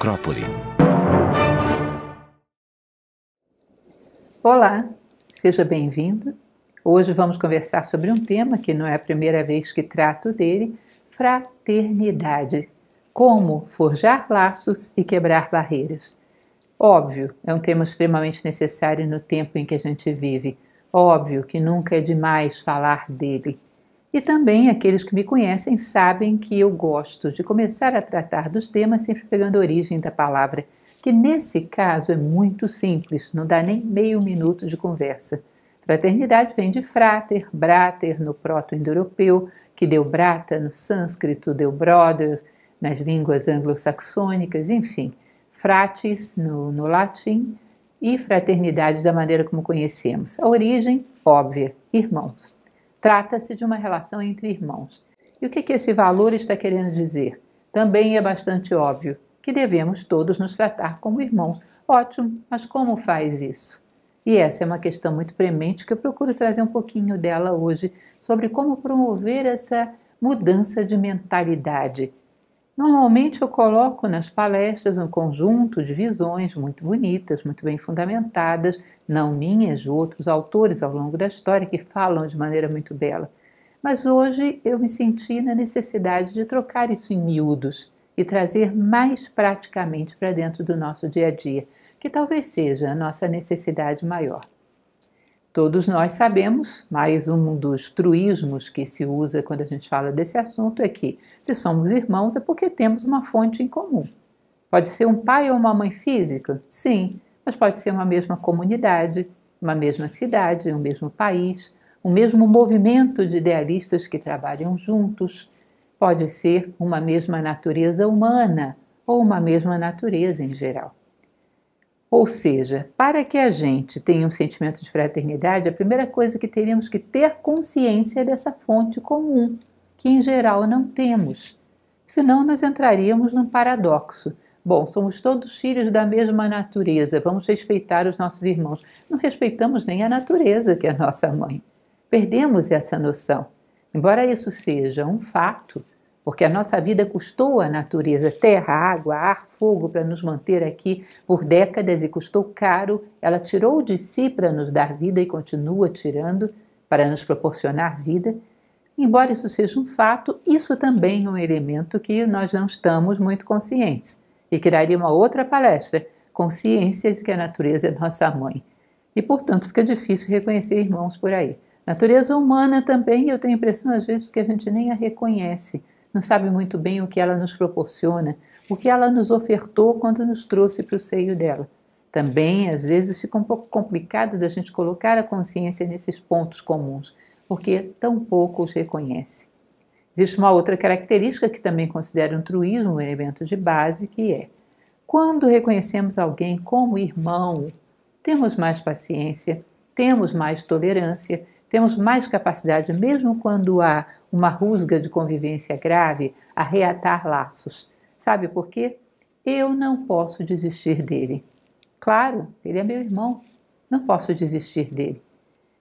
Acrópole. Olá, seja bem-vindo. Hoje vamos conversar sobre um tema que não é a primeira vez que trato dele, fraternidade. Como forjar laços e quebrar barreiras. Óbvio, é um tema extremamente necessário no tempo em que a gente vive. Óbvio que nunca é demais falar dele. E também aqueles que me conhecem sabem que eu gosto de começar a tratar dos temas sempre pegando a origem da palavra, que nesse caso é muito simples, não dá nem meio minuto de conversa. Fraternidade vem de frater, brater no proto-indo-europeu, que deu brata no sânscrito, deu brother nas línguas anglo-saxônicas, enfim, fratis no latim e fraternidade da maneira como conhecemos. A origem, óbvia, irmãos. Trata-se de uma relação entre irmãos. E o que esse valor está querendo dizer? Também é bastante óbvio que devemos todos nos tratar como irmãos. Ótimo, mas como faz isso? E essa é uma questão muito premente que eu procuro trazer um pouquinho dela hoje, sobre como promover essa mudança de mentalidade. Normalmente eu coloco nas palestras um conjunto de visões muito bonitas, muito bem fundamentadas, não minhas, de outros autores ao longo da história que falam de maneira muito bela. Mas hoje eu me senti na necessidade de trocar isso em miúdos e trazer mais praticamente para dentro do nosso dia a dia, que talvez seja a nossa necessidade maior. Todos nós sabemos, mais um dos truísmos que se usa quando a gente fala desse assunto é que, se somos irmãos, é porque temos uma fonte em comum. Pode ser um pai ou uma mãe física? Sim, mas pode ser uma mesma comunidade, uma mesma cidade, um mesmo país, um mesmo movimento de idealistas que trabalham juntos. Pode ser uma mesma natureza humana ou uma mesma natureza em geral. Ou seja, para que a gente tenha um sentimento de fraternidade, a primeira coisa que teríamos que ter consciência é dessa fonte comum, que em geral não temos. Senão nós entraríamos num paradoxo. Bom, somos todos filhos da mesma natureza, vamos respeitar os nossos irmãos. Não respeitamos nem a natureza, que é a nossa mãe. Perdemos essa noção. Embora isso seja um fato, porque a nossa vida custou à natureza terra, água, ar, fogo para nos manter aqui por décadas e custou caro. Ela tirou de si para nos dar vida e continua tirando para nos proporcionar vida. Embora isso seja um fato, isso também é um elemento que nós não estamos muito conscientes. E criaria uma outra palestra, consciência de que a natureza é nossa mãe. E, portanto, fica difícil reconhecer irmãos por aí. Natureza humana também, eu tenho a impressão às vezes que a gente nem a reconhece. Não sabe muito bem o que ela nos proporciona, o que ela nos ofertou quando nos trouxe para o seio dela. Também, às vezes, fica um pouco complicado da gente colocar a consciência nesses pontos comuns, porque tão pouco os reconhece. Existe uma outra característica que também considero um truísmo, um elemento de base, que é: quando reconhecemos alguém como irmão, temos mais paciência, temos mais tolerância, temos mais capacidade, mesmo quando há uma rusga de convivência grave, a reatar laços. Sabe por quê? Eu não posso desistir dele. Claro, ele é meu irmão, não posso desistir dele.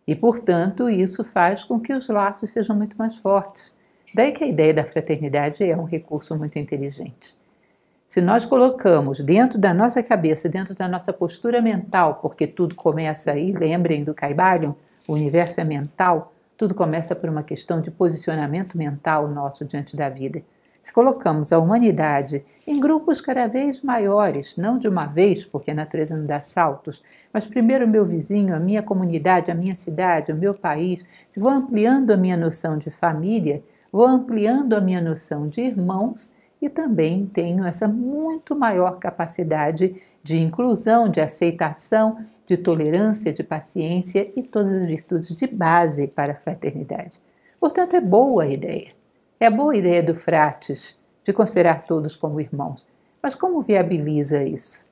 E, portanto, isso faz com que os laços sejam muito mais fortes. Daí que a ideia da fraternidade é um recurso muito inteligente. Se nós colocamos dentro da nossa cabeça, dentro da nossa postura mental, porque tudo começa aí, lembrem do Caibalion, o universo é mental, tudo começa por uma questão de posicionamento mental nosso diante da vida. Se colocamos a humanidade em grupos cada vez maiores, não de uma vez, porque a natureza não dá saltos, mas primeiro o meu vizinho, a minha comunidade, a minha cidade, o meu país, se vou ampliando a minha noção de família, vou ampliando a minha noção de irmãos e também tenho essa muito maior capacidade de inclusão, de aceitação, de tolerância, de paciência e todas as virtudes de base para a fraternidade. Portanto, é boa a ideia. É a boa ideia do Frates, de considerar todos como irmãos. Mas como viabiliza isso?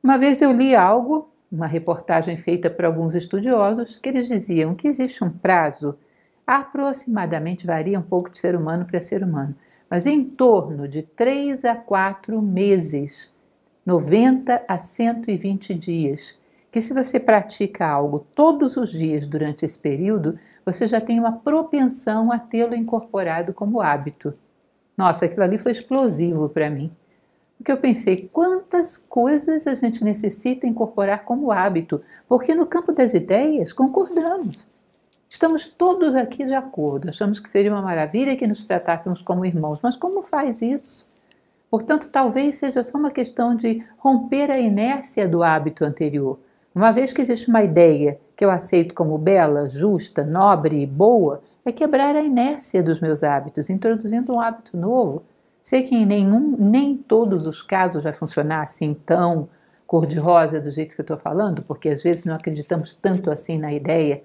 Uma vez eu li algo, uma reportagem feita por alguns estudiosos, que eles diziam que existe um prazo, aproximadamente varia um pouco de ser humano para ser humano, mas em torno de 3 a 4 meses, 90 a 120 dias, que se você pratica algo todos os dias durante esse período, você já tem uma propensão a tê-lo incorporado como hábito. Nossa, aquilo ali foi explosivo para mim. Porque eu pensei, quantas coisas a gente necessita incorporar como hábito, porque no campo das ideias concordamos. Estamos todos aqui de acordo, achamos que seria uma maravilha que nos tratássemos como irmãos, mas como faz isso? Portanto, talvez seja só uma questão de romper a inércia do hábito anterior. Uma vez que existe uma ideia que eu aceito como bela, justa, nobre e boa, é quebrar a inércia dos meus hábitos, introduzindo um hábito novo. Sei que em nem todos os casos vai funcionar assim tão cor-de-rosa do jeito que eu estou falando, porque às vezes não acreditamos tanto assim na ideia.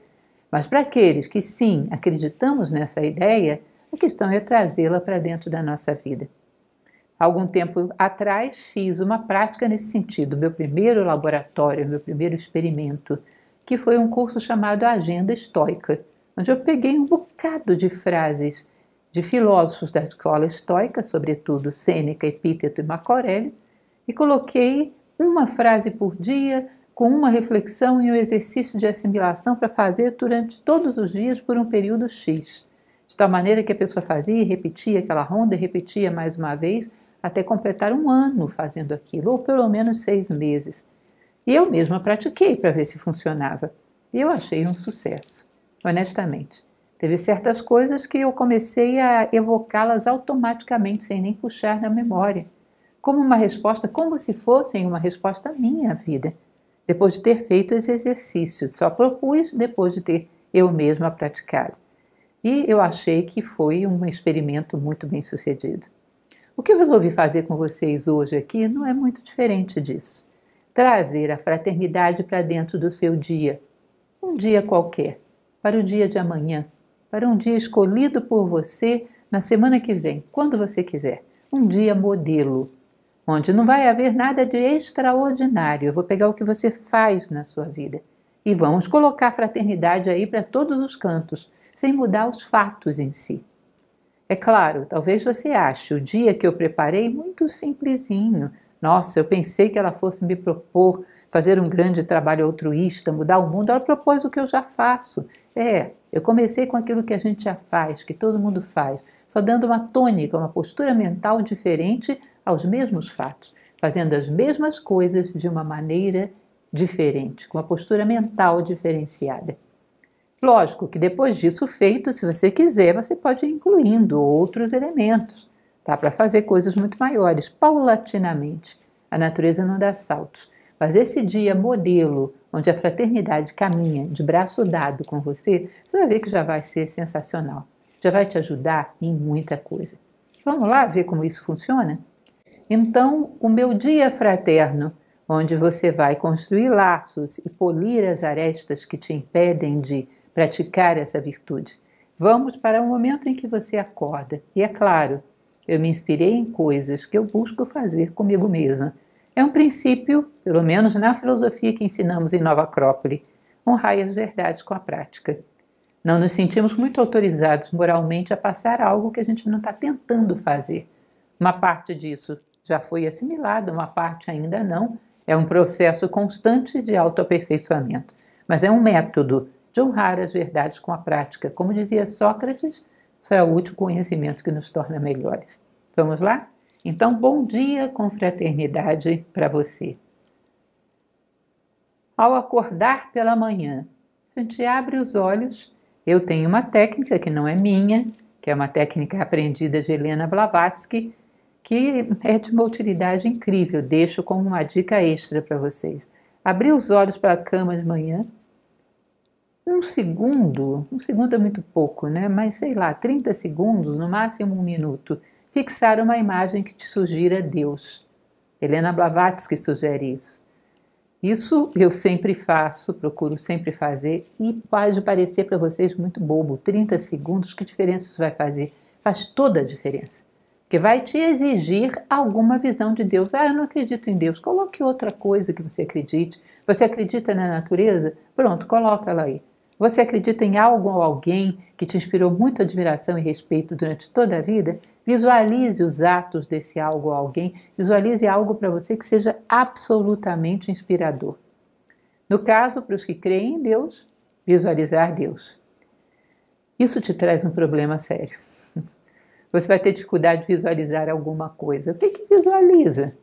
Mas para aqueles que sim acreditamos nessa ideia, a questão é trazê-la para dentro da nossa vida. Algum tempo atrás fiz uma prática nesse sentido, meu primeiro laboratório, meu primeiro experimento, que foi um curso chamado Agenda Estoica, onde eu peguei um bocado de frases de filósofos da escola estoica, sobretudo Sêneca, Epíteto e Marco Aurélio, e coloquei uma frase por dia, com uma reflexão e um exercício de assimilação para fazer durante todos os dias por um período X. De tal maneira que a pessoa fazia e repetia aquela ronda e repetia mais uma vez, até completar um ano fazendo aquilo, ou pelo menos 6 meses. E eu mesma pratiquei para ver se funcionava. E eu achei um sucesso, honestamente. Teve certas coisas que eu comecei a evocá-las automaticamente, sem nem puxar na memória, como uma resposta, como se fossem uma resposta à minha vida. Depois de ter feito esse exercício, só propus depois de ter eu mesma praticado. E eu achei que foi um experimento muito bem sucedido. O que eu resolvi fazer com vocês hoje aqui não é muito diferente disso. Trazer a fraternidade para dentro do seu dia, um dia qualquer, para o dia de amanhã, para um dia escolhido por você na semana que vem, quando você quiser. Um dia modelo, onde não vai haver nada de extraordinário. Eu vou pegar o que você faz na sua vida e vamos colocar a fraternidade aí para todos os cantos, sem mudar os fatos em si. É claro, talvez você ache o dia que eu preparei muito simplesinho. Nossa, eu pensei que ela fosse me propor fazer um grande trabalho altruísta, mudar o mundo. Ela propôs o que eu já faço. Eu comecei com aquilo que a gente já faz, que todo mundo faz, só dando uma tônica, uma postura mental diferente aos mesmos fatos, fazendo as mesmas coisas de uma maneira diferente, com uma postura mental diferenciada. Lógico que depois disso feito, se você quiser, você pode ir incluindo outros elementos. Dá para fazer coisas muito maiores, paulatinamente. A natureza não dá saltos. Mas esse dia modelo, onde a fraternidade caminha de braço dado com você, você vai ver que já vai ser sensacional. Já vai te ajudar em muita coisa. Vamos lá ver como isso funciona? Então, o meu dia fraterno, onde você vai construir laços e polir as arestas que te impedem de praticar essa virtude. Vamos para o momento em que você acorda. E é claro, eu me inspirei em coisas que eu busco fazer comigo mesma. É um princípio, pelo menos na filosofia que ensinamos em Nova Acrópole, honrar as verdades com a prática. Não nos sentimos muito autorizados moralmente a passar algo que a gente não está tentando fazer. Uma parte disso já foi assimilada, uma parte ainda não. É um processo constante de autoaperfeiçoamento. Mas é um método de honrar as verdades com a prática. Como dizia Sócrates, isso é o último conhecimento que nos torna melhores. Vamos lá? Então, bom dia com fraternidade para você. Ao acordar pela manhã, a gente abre os olhos. Eu tenho uma técnica que não é minha, que é uma técnica aprendida de Helena Blavatsky, que é de uma utilidade incrível. Deixo como uma dica extra para vocês. Abrir os olhos para a cama de manhã, um segundo é muito pouco, né? Mas sei lá, 30 segundos, no máximo 1 minuto, fixar uma imagem que te sugira Deus. Helena Blavatsky sugere isso. Isso eu sempre faço, procuro sempre fazer e pode parecer para vocês muito bobo. 30 segundos, que diferença isso vai fazer? Faz toda a diferença. Porque vai te exigir alguma visão de Deus. Eu não acredito em Deus. Coloque outra coisa que você acredite. Você acredita na natureza? Pronto, coloca ela aí. Você acredita em algo ou alguém que te inspirou muita admiração e respeito durante toda a vida? Visualize os atos desse algo ou alguém. Visualize algo para você que seja absolutamente inspirador. No caso, para os que creem em Deus, visualizar Deus. Isso te traz um problema sério. Você vai ter dificuldade de visualizar alguma coisa. O que visualiza?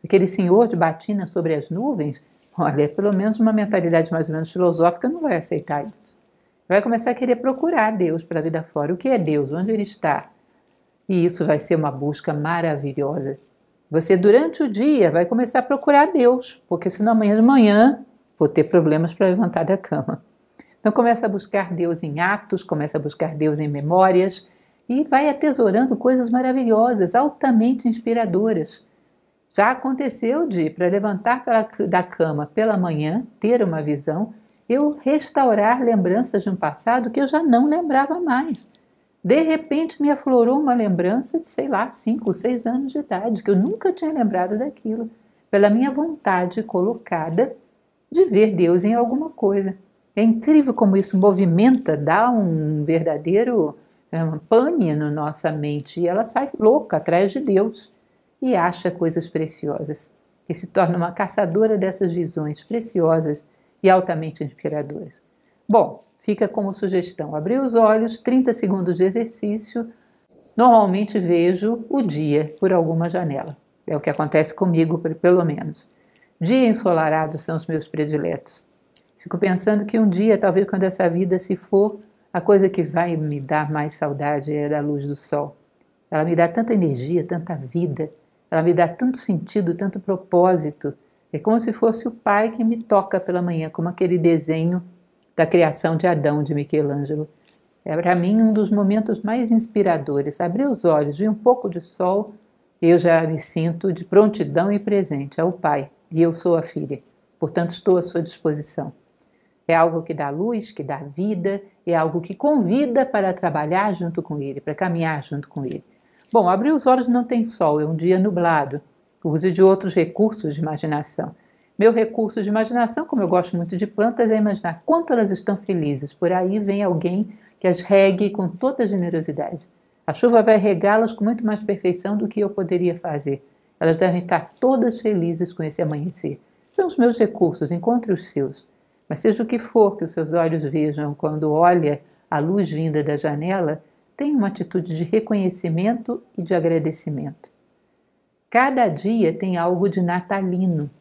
Aquele senhor de batina sobre as nuvens? Olha, pelo menos uma mentalidade mais ou menos filosófica não vai aceitar isso. Vai começar a querer procurar Deus para a vida fora. O que é Deus? Onde Ele está? E isso vai ser uma busca maravilhosa. Você, durante o dia, vai começar a procurar Deus, porque senão amanhã de manhã vou ter problemas para levantar da cama. Então começa a buscar Deus em atos, começa a buscar Deus em memórias e vai atesorando coisas maravilhosas, altamente inspiradoras. Já aconteceu de, para levantar da cama pela manhã, ter uma visão, eu restaurar lembranças de um passado que eu já não lembrava mais. De repente me aflorou uma lembrança de, 5 ou 6 anos de idade, que eu nunca tinha lembrado daquilo, pela minha vontade colocada de ver Deus em alguma coisa. É incrível como isso movimenta, dá um verdadeiro pane na nossa mente, e ela sai louca atrás de Deus e acha coisas preciosas, e se torna uma caçadora dessas visões preciosas e altamente inspiradoras. Bom, fica como sugestão, abrir os olhos, 30 segundos de exercício, normalmente vejo o dia por alguma janela, é o que acontece comigo, pelo menos. Dia ensolarado são os meus prediletos. Fico pensando que um dia, talvez quando essa vida se for, a coisa que vai me dar mais saudade é da luz do sol. Ela me dá tanta energia, tanta vida, ela me dá tanto sentido, tanto propósito. É como se fosse o Pai que me toca pela manhã, como aquele desenho da criação de Adão, de Michelangelo. É para mim um dos momentos mais inspiradores. Abrir os olhos, ver um pouco de sol, eu já me sinto de prontidão e presente. É o Pai e eu sou a filha, portanto estou à sua disposição. É algo que dá luz, que dá vida, é algo que convida para trabalhar junto com Ele, para caminhar junto com Ele. Bom, abrir os olhos não tem sol, é um dia nublado. Use de outros recursos de imaginação. Meu recurso de imaginação, como eu gosto muito de plantas, é imaginar quanto elas estão felizes. Por aí vem alguém que as regue com toda generosidade. A chuva vai regá-las com muito mais perfeição do que eu poderia fazer. Elas devem estar todas felizes com esse amanhecer. São os meus recursos, encontre os seus. Mas seja o que for que os seus olhos vejam quando olha a luz vinda da janela, tenha uma atitude de reconhecimento e de agradecimento. Cada dia tem algo de natalino.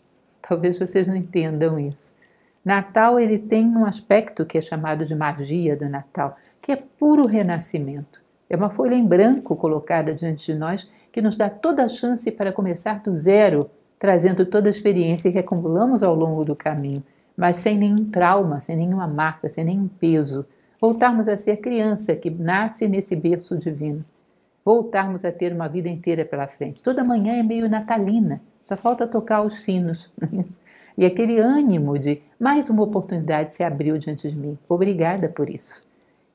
Talvez vocês não entendam isso. Natal ele tem um aspecto que é chamado de magia do Natal, que é puro renascimento. É uma folha em branco colocada diante de nós que nos dá toda a chance para começar do zero, trazendo toda a experiência que acumulamos ao longo do caminho, mas sem nenhum trauma, sem nenhuma marca, sem nenhum peso. Voltarmos a ser criança que nasce nesse berço divino. Voltarmos a ter uma vida inteira pela frente. Toda manhã é meio natalina, só falta tocar os sinos. E aquele ânimo de mais uma oportunidade se abriu diante de mim. Obrigada por isso.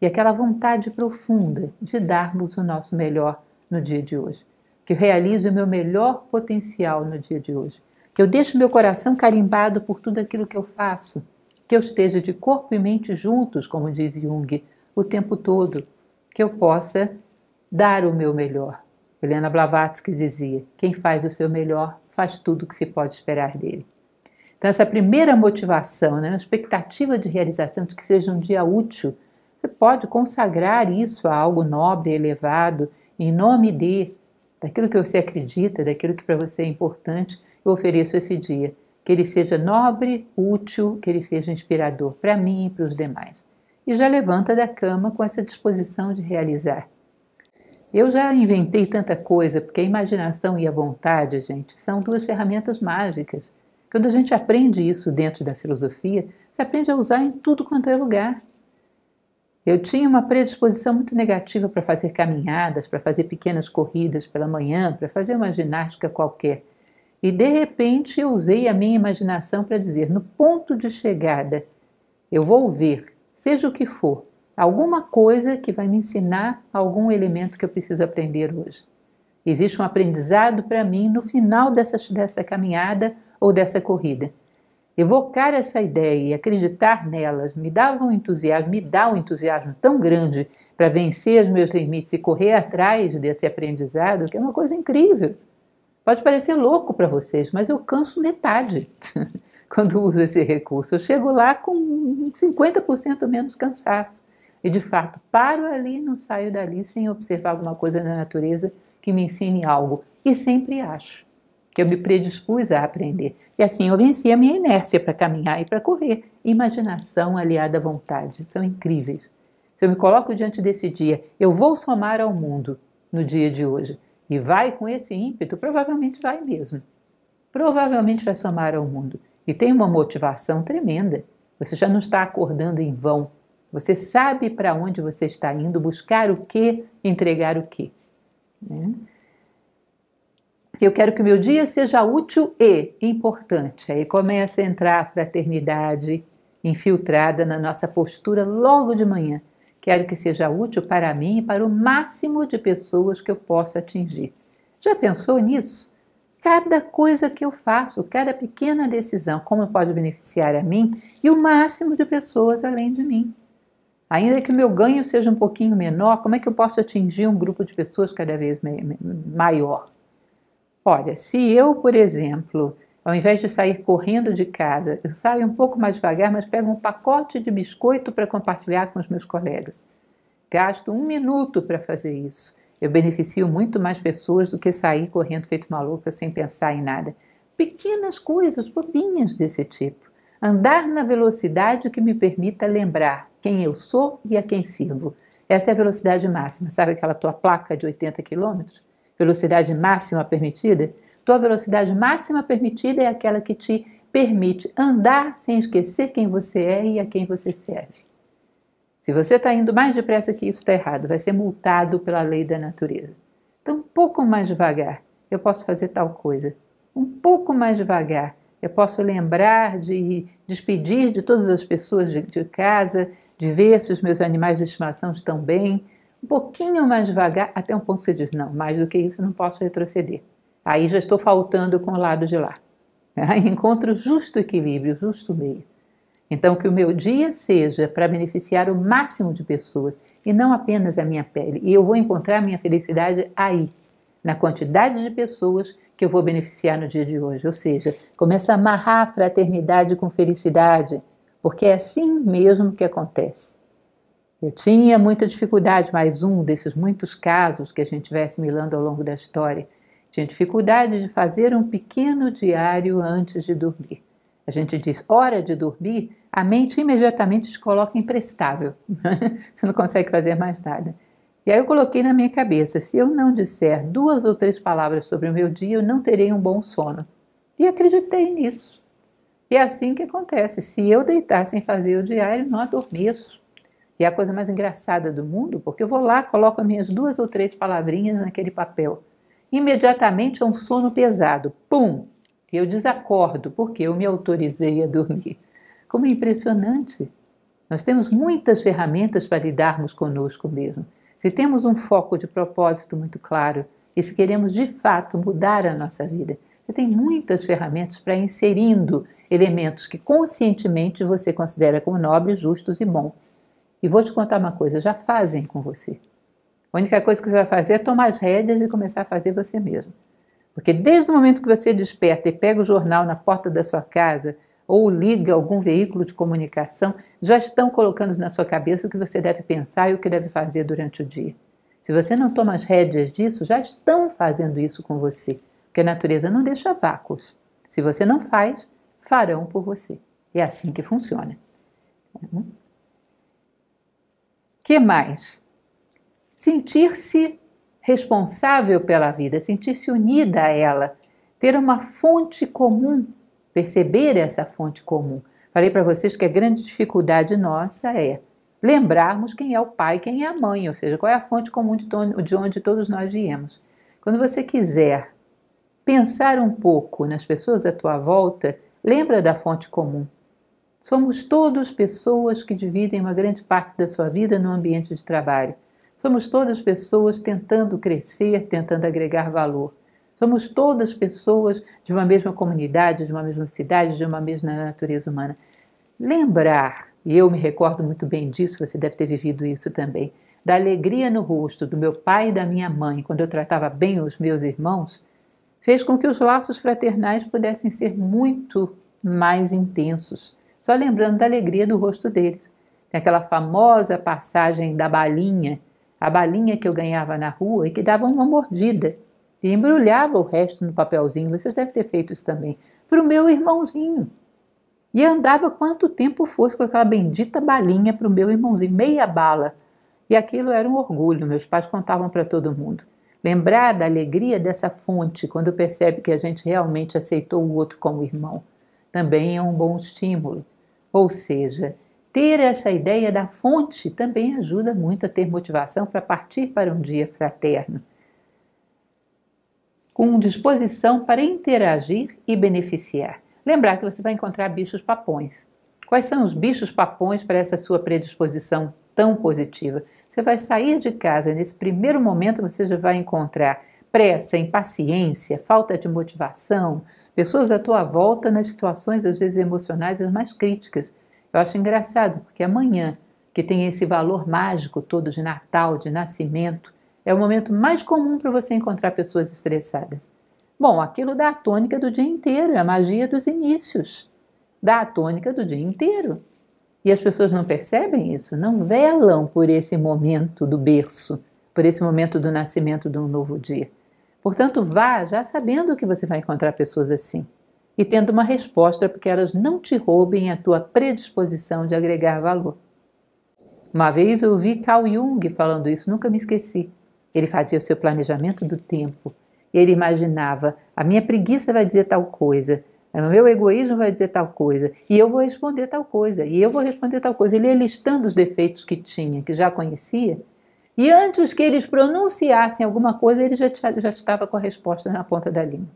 E aquela vontade profunda de darmos o nosso melhor no dia de hoje. Que eu realize o meu melhor potencial no dia de hoje. Que eu deixe meu coração carimbado por tudo aquilo que eu faço. Que eu esteja de corpo e mente juntos, como diz Jung, o tempo todo. Que eu possa dar o meu melhor. Helena Blavatsky dizia, quem faz o seu melhor faz tudo o que se pode esperar dele. Então essa primeira motivação, a expectativa de realização de que seja um dia útil, você pode consagrar isso a algo nobre, elevado, em nome daquilo que você acredita, daquilo que para você é importante. Eu ofereço esse dia, que ele seja nobre, útil, que ele seja inspirador para mim e para os demais. E já levanta da cama com essa disposição de realizar. Eu já inventei tanta coisa, porque a imaginação e a vontade, gente, são duas ferramentas mágicas. Quando a gente aprende isso dentro da filosofia, você aprende a usar em tudo quanto é lugar. Eu tinha uma predisposição muito negativa para fazer caminhadas, para fazer pequenas corridas pela manhã, para fazer uma ginástica qualquer. E, de repente, eu usei a minha imaginação para dizer, no ponto de chegada, eu vou ver, seja o que for, alguma coisa que vai me ensinar algum elemento que eu preciso aprender hoje. Existe um aprendizado para mim no final dessa caminhada ou dessa corrida. Evocar essa ideia e acreditar nelas me dá um entusiasmo tão grande para vencer os meus limites e correr atrás desse aprendizado, que é uma coisa incrível. Pode parecer louco para vocês, mas eu canso metade quando uso esse recurso. Eu chego lá com 50% menos cansaço. e de fato paro ali e não saio dali sem observar alguma coisa na natureza que me ensine algo. E sempre acho que eu me predispus a aprender. E assim eu venci a minha inércia para caminhar e para correr. Imaginação aliada à vontade, são incríveis. Se eu me coloco diante desse dia, eu vou somar ao mundo no dia de hoje, e vai com esse ímpeto, provavelmente vai mesmo. Provavelmente vai somar ao mundo. E tem uma motivação tremenda. Você já não está acordando em vão. Você sabe para onde você está indo, buscar o quê, entregar o quê. Eu quero que o meu dia seja útil e importante. Aí começa a entrar a fraternidade infiltrada na nossa postura logo de manhã. Quero que seja útil para mim e para o máximo de pessoas que eu possa atingir. Já pensou nisso? Cada coisa que eu faço, cada pequena decisão, como pode beneficiar a mim e o máximo de pessoas além de mim. Ainda que o meu ganho seja um pouquinho menor, como é que eu posso atingir um grupo de pessoas cada vez maior? Olha, se eu, por exemplo, ao invés de sair correndo de casa, eu saio um pouco mais devagar, mas pego um pacote de biscoito para compartilhar com os meus colegas. Gasto 1 minuto para fazer isso. Eu beneficio muito mais pessoas do que sair correndo feito maluca sem pensar em nada. Pequenas coisas, bobinhas desse tipo. Andar na velocidade que me permita lembrar quem eu sou e a quem sirvo. Essa é a velocidade máxima. Sabe aquela tua placa de 80 km? Velocidade máxima permitida? Tua velocidade máxima permitida é aquela que te permite andar sem esquecer quem você é e a quem você serve. Se você está indo mais depressa que isso, está errado. Vai ser multado pela lei da natureza. Então, um pouco mais devagar, eu posso fazer tal coisa. Um pouco mais devagar, eu posso lembrar de despedir de todas as pessoas de casa, de ver se os meus animais de estimação estão bem. Um pouquinho mais devagar, até um ponto você diz, não, mais do que isso eu não posso retroceder. Aí já estou faltando com o lado de lá. Aí encontro o justo equilíbrio, o justo meio. Então, que o meu dia seja para beneficiar o máximo de pessoas e não apenas a minha pele. E eu vou encontrar minha felicidade aí, na quantidade de pessoas que eu vou beneficiar no dia de hoje. Ou seja, começa a amarrar a fraternidade com felicidade, porque é assim mesmo que acontece. Eu tinha muita dificuldade, mais um desses muitos casos que a gente vai assimilando ao longo da história. Tinha dificuldade de fazer um pequeno diário antes de dormir. A gente diz hora de dormir, a mente imediatamente te coloca imprestável. Você não consegue fazer mais nada. E aí eu coloquei na minha cabeça, se eu não disser 2 ou 3 palavras sobre o meu dia, eu não terei um bom sono. E acreditei nisso. E é assim que acontece. Se eu deitar sem fazer o diário, não adormeço. E é a coisa mais engraçada do mundo, porque eu vou lá, coloco as minhas 2 ou 3 palavrinhas naquele papel. Imediatamente é um sono pesado. Pum! E eu desacordo, porque eu me autorizei a dormir. Como é impressionante! Nós temos muitas ferramentas para lidarmos conosco mesmo. Se temos um foco de propósito muito claro e se queremos de fato mudar a nossa vida, você tem muitas ferramentas para ir inserindo elementos que conscientemente você considera como nobres, justos e bons. E vou te contar uma coisa, já fazem com você. A única coisa que você vai fazer é tomar as rédeas e começar a fazer você mesmo. Porque desde o momento que você desperta e pega o jornal na porta da sua casa ou liga algum veículo de comunicação, já estão colocando na sua cabeça o que você deve pensar e o que deve fazer durante o dia. Se você não toma as rédeas disso, já estão fazendo isso com você. Porque a natureza não deixa vácuos. Se você não faz, farão por você. É assim que funciona. Que mais? Sentir-se responsável pela vida, sentir-se unida a ela, ter uma fonte comum, perceber essa fonte comum. Falei para vocês que a grande dificuldade nossa é lembrarmos quem é o pai, quem é a mãe, ou seja, qual é a fonte comum de onde todos nós viemos. Quando você quiser pensar um pouco nas pessoas à tua volta, lembra da fonte comum. Somos todos pessoas que dividem uma grande parte da sua vida no ambiente de trabalho. Somos todas pessoas tentando crescer, tentando agregar valor. Somos todas pessoas de uma mesma comunidade, de uma mesma cidade, de uma mesma natureza humana. Lembrar, e eu me recordo muito bem disso, você deve ter vivido isso também, da alegria no rosto do meu pai e da minha mãe, quando eu tratava bem os meus irmãos, fez com que os laços fraternais pudessem ser muito mais intensos. Só lembrando da alegria do rosto deles. Tem aquela famosa passagem da balinha, a balinha que eu ganhava na rua e que dava uma mordida e embrulhava o resto no papelzinho, vocês devem ter feito isso também, para o meu irmãozinho. E andava quanto tempo fosse com aquela bendita balinha para o meu irmãozinho, meia bala. E aquilo era um orgulho, meus pais contavam para todo mundo. Lembrar da alegria dessa fonte quando percebe que a gente realmente aceitou o outro como irmão, também é um bom estímulo. Ou seja, ter essa ideia da fonte também ajuda muito a ter motivação para partir para um dia fraterno, com disposição para interagir e beneficiar. Lembrar que você vai encontrar bichos papões. Quais são os bichos papões para essa sua predisposição tão positiva? Você vai sair de casa, nesse primeiro momento você já vai encontrar pressa, impaciência, falta de motivação, pessoas à tua volta nas situações, às vezes emocionais, as mais críticas. Eu acho engraçado, porque amanhã, que tem esse valor mágico todo de Natal, de nascimento, é o momento mais comum para você encontrar pessoas estressadas. Bom, aquilo dá a tônica do dia inteiro, é a magia dos inícios. Dá a tônica do dia inteiro. E as pessoas não percebem isso, não velam por esse momento do berço, por esse momento do nascimento de um novo dia. Portanto, vá já sabendo que você vai encontrar pessoas assim e tendo uma resposta para que elas não te roubem a tua predisposição de agregar valor. Uma vez eu ouvi Carl Jung falando isso, nunca me esqueci. Ele fazia o seu planejamento do tempo. Ele imaginava, a minha preguiça vai dizer tal coisa, o meu egoísmo vai dizer tal coisa, e eu vou responder tal coisa, e eu vou responder tal coisa. Ele ia listando os defeitos que tinha, que já conhecia, e antes que eles pronunciassem alguma coisa, ele já estava com a resposta na ponta da língua,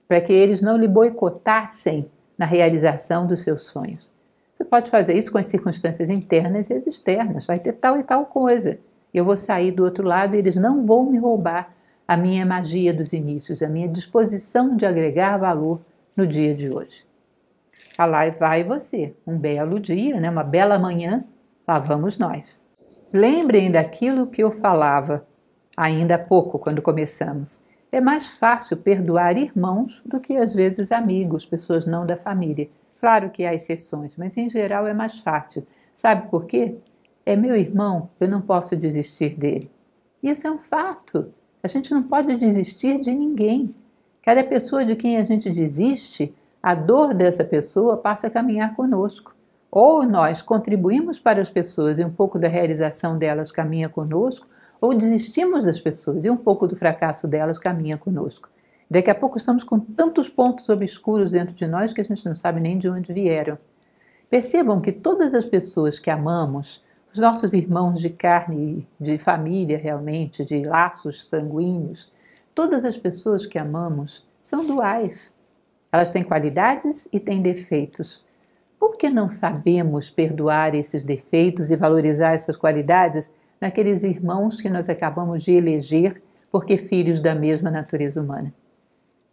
para que eles não lhe boicotassem na realização dos seus sonhos. Você pode fazer isso com as circunstâncias internas e as externas, vai ter tal e tal coisa. Eu vou sair do outro lado e eles não vão me roubar a minha magia dos inícios, a minha disposição de agregar valor no dia de hoje. Lá vai você, um belo dia, né? Uma bela manhã, lá vamos nós. Lembrem daquilo que eu falava ainda há pouco, quando começamos. É mais fácil perdoar irmãos do que às vezes amigos, pessoas não da família. Claro que há exceções, mas em geral é mais fácil. Sabe por quê? É meu irmão, eu não posso desistir dele. Isso é um fato. A gente não pode desistir de ninguém. Cada pessoa de quem a gente desiste, a dor dessa pessoa passa a caminhar conosco. Ou nós contribuímos para as pessoas e um pouco da realização delas caminha conosco, ou desistimos das pessoas e um pouco do fracasso delas caminha conosco. Daqui a pouco estamos com tantos pontos obscuros dentro de nós que a gente não sabe nem de onde vieram. Percebam que todas as pessoas que amamos, os nossos irmãos de carne, de família realmente, de laços sanguíneos, todas as pessoas que amamos são duais. Elas têm qualidades e têm defeitos. Por que não sabemos perdoar esses defeitos e valorizar essas qualidades naqueles irmãos que nós acabamos de eleger porque filhos da mesma natureza humana?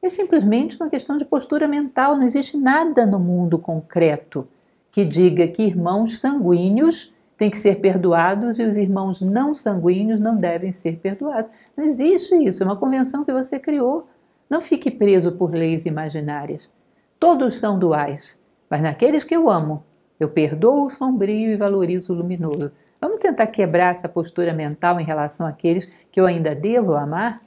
É simplesmente uma questão de postura mental, não existe nada no mundo concreto que diga que irmãos sanguíneos têm que ser perdoados e os irmãos não sanguíneos não devem ser perdoados. Não existe isso, é uma convenção que você criou. Não fique preso por leis imaginárias. Todos são duais, mas naqueles que eu amo, eu perdoo o sombrio e valorizo o luminoso. Vamos tentar quebrar essa postura mental em relação àqueles que eu ainda devo amar?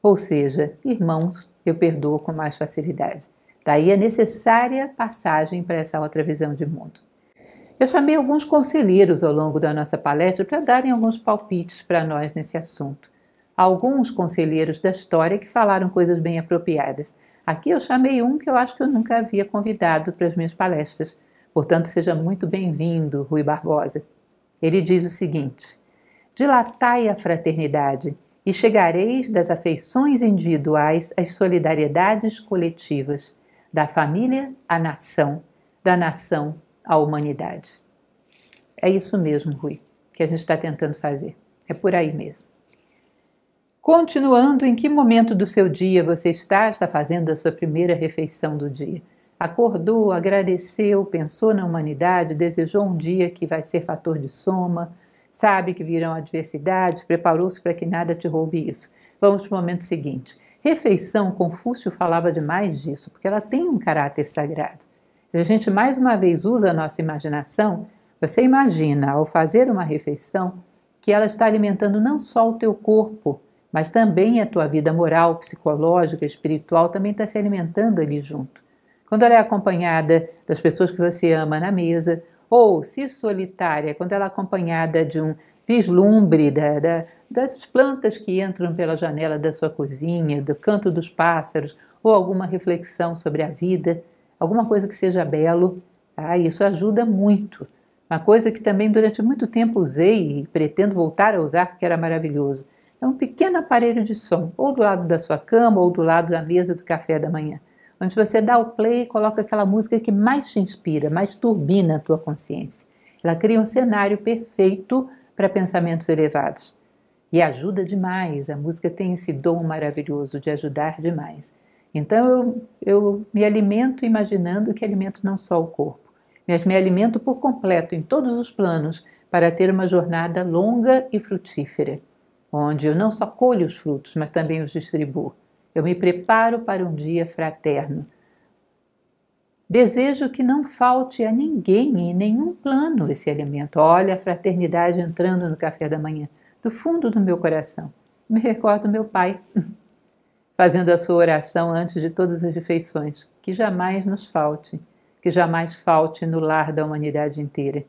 Ou seja, irmãos, eu perdoo com mais facilidade. Daí a necessária passagem para essa outra visão de mundo. Eu chamei alguns conselheiros ao longo da nossa palestra para darem alguns palpites para nós nesse assunto. Alguns conselheiros da história que falaram coisas bem apropriadas. Aqui eu chamei um que eu acho que eu nunca havia convidado para as minhas palestras. Portanto, seja muito bem-vindo, Rui Barbosa. Ele diz o seguinte: dilatai a fraternidade e chegareis das afeições individuais às solidariedades coletivas, da família à nação, da nação à humanidade. É isso mesmo, Rui, que a gente está tentando fazer. É por aí mesmo. Continuando, em que momento do seu dia você está fazendo a sua primeira refeição do dia? Acordou, agradeceu, pensou na humanidade, desejou um dia que vai ser fator de soma, sabe que virão adversidades, preparou-se para que nada te roube isso. Vamos para o momento seguinte. Refeição, Confúcio falava demais disso, porque ela tem um caráter sagrado. Se a gente mais uma vez usa a nossa imaginação, Você imagina, ao fazer uma refeição, que ela está alimentando não só o teu corpo, mas também a tua vida moral, psicológica, espiritual, também está se alimentando ali junto. Quando ela é acompanhada das pessoas que você ama na mesa, ou se solitária, quando ela é acompanhada de um vislumbre das plantas que entram pela janela da sua cozinha, do canto dos pássaros, ou alguma reflexão sobre a vida, alguma coisa que seja belo, isso ajuda muito. Uma coisa que também durante muito tempo usei e pretendo voltar a usar porque era maravilhoso. É um pequeno aparelho de som, ou do lado da sua cama, ou do lado da mesa do café da manhã, onde você dá o play e coloca aquela música que mais te inspira, mais turbina a tua consciência. Ela cria um cenário perfeito para pensamentos elevados. E ajuda demais, a música tem esse dom maravilhoso de ajudar demais. Então eu me alimento imaginando que alimento não só o corpo, mas me alimento por completo em todos os planos para ter uma jornada longa e frutífera, onde eu não só colho os frutos, mas também os distribuo. Eu me preparo para um dia fraterno. Desejo que não falte a ninguém em nenhum plano esse alimento. Olha a fraternidade entrando no café da manhã, do fundo do meu coração. Me recordo meu pai, fazendo a sua oração antes de todas as refeições. Que jamais nos falte, que jamais falte no lar da humanidade inteira.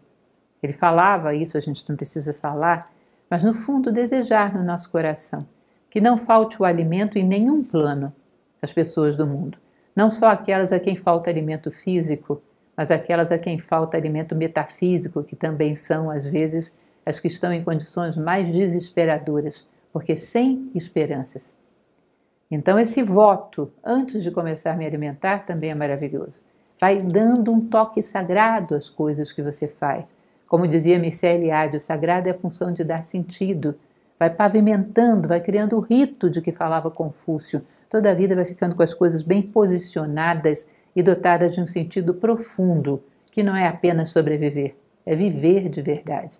Ele falava isso, a gente não precisa falar, mas no fundo desejar no nosso coração. Que não falte o alimento em nenhum plano das pessoas do mundo. Não só aquelas a quem falta alimento físico, mas aquelas a quem falta alimento metafísico, que também são, às vezes, as que estão em condições mais desesperadoras, porque sem esperanças. Então, esse voto, antes de começar a me alimentar, também é maravilhoso. Vai dando um toque sagrado às coisas que você faz. Como dizia Mircea Eliade, o sagrado é a função de dar sentido. Vai pavimentando, vai criando o rito de que falava Confúcio. Toda a vida vai ficando com as coisas bem posicionadas e dotadas de um sentido profundo, que não é apenas sobreviver, é viver de verdade.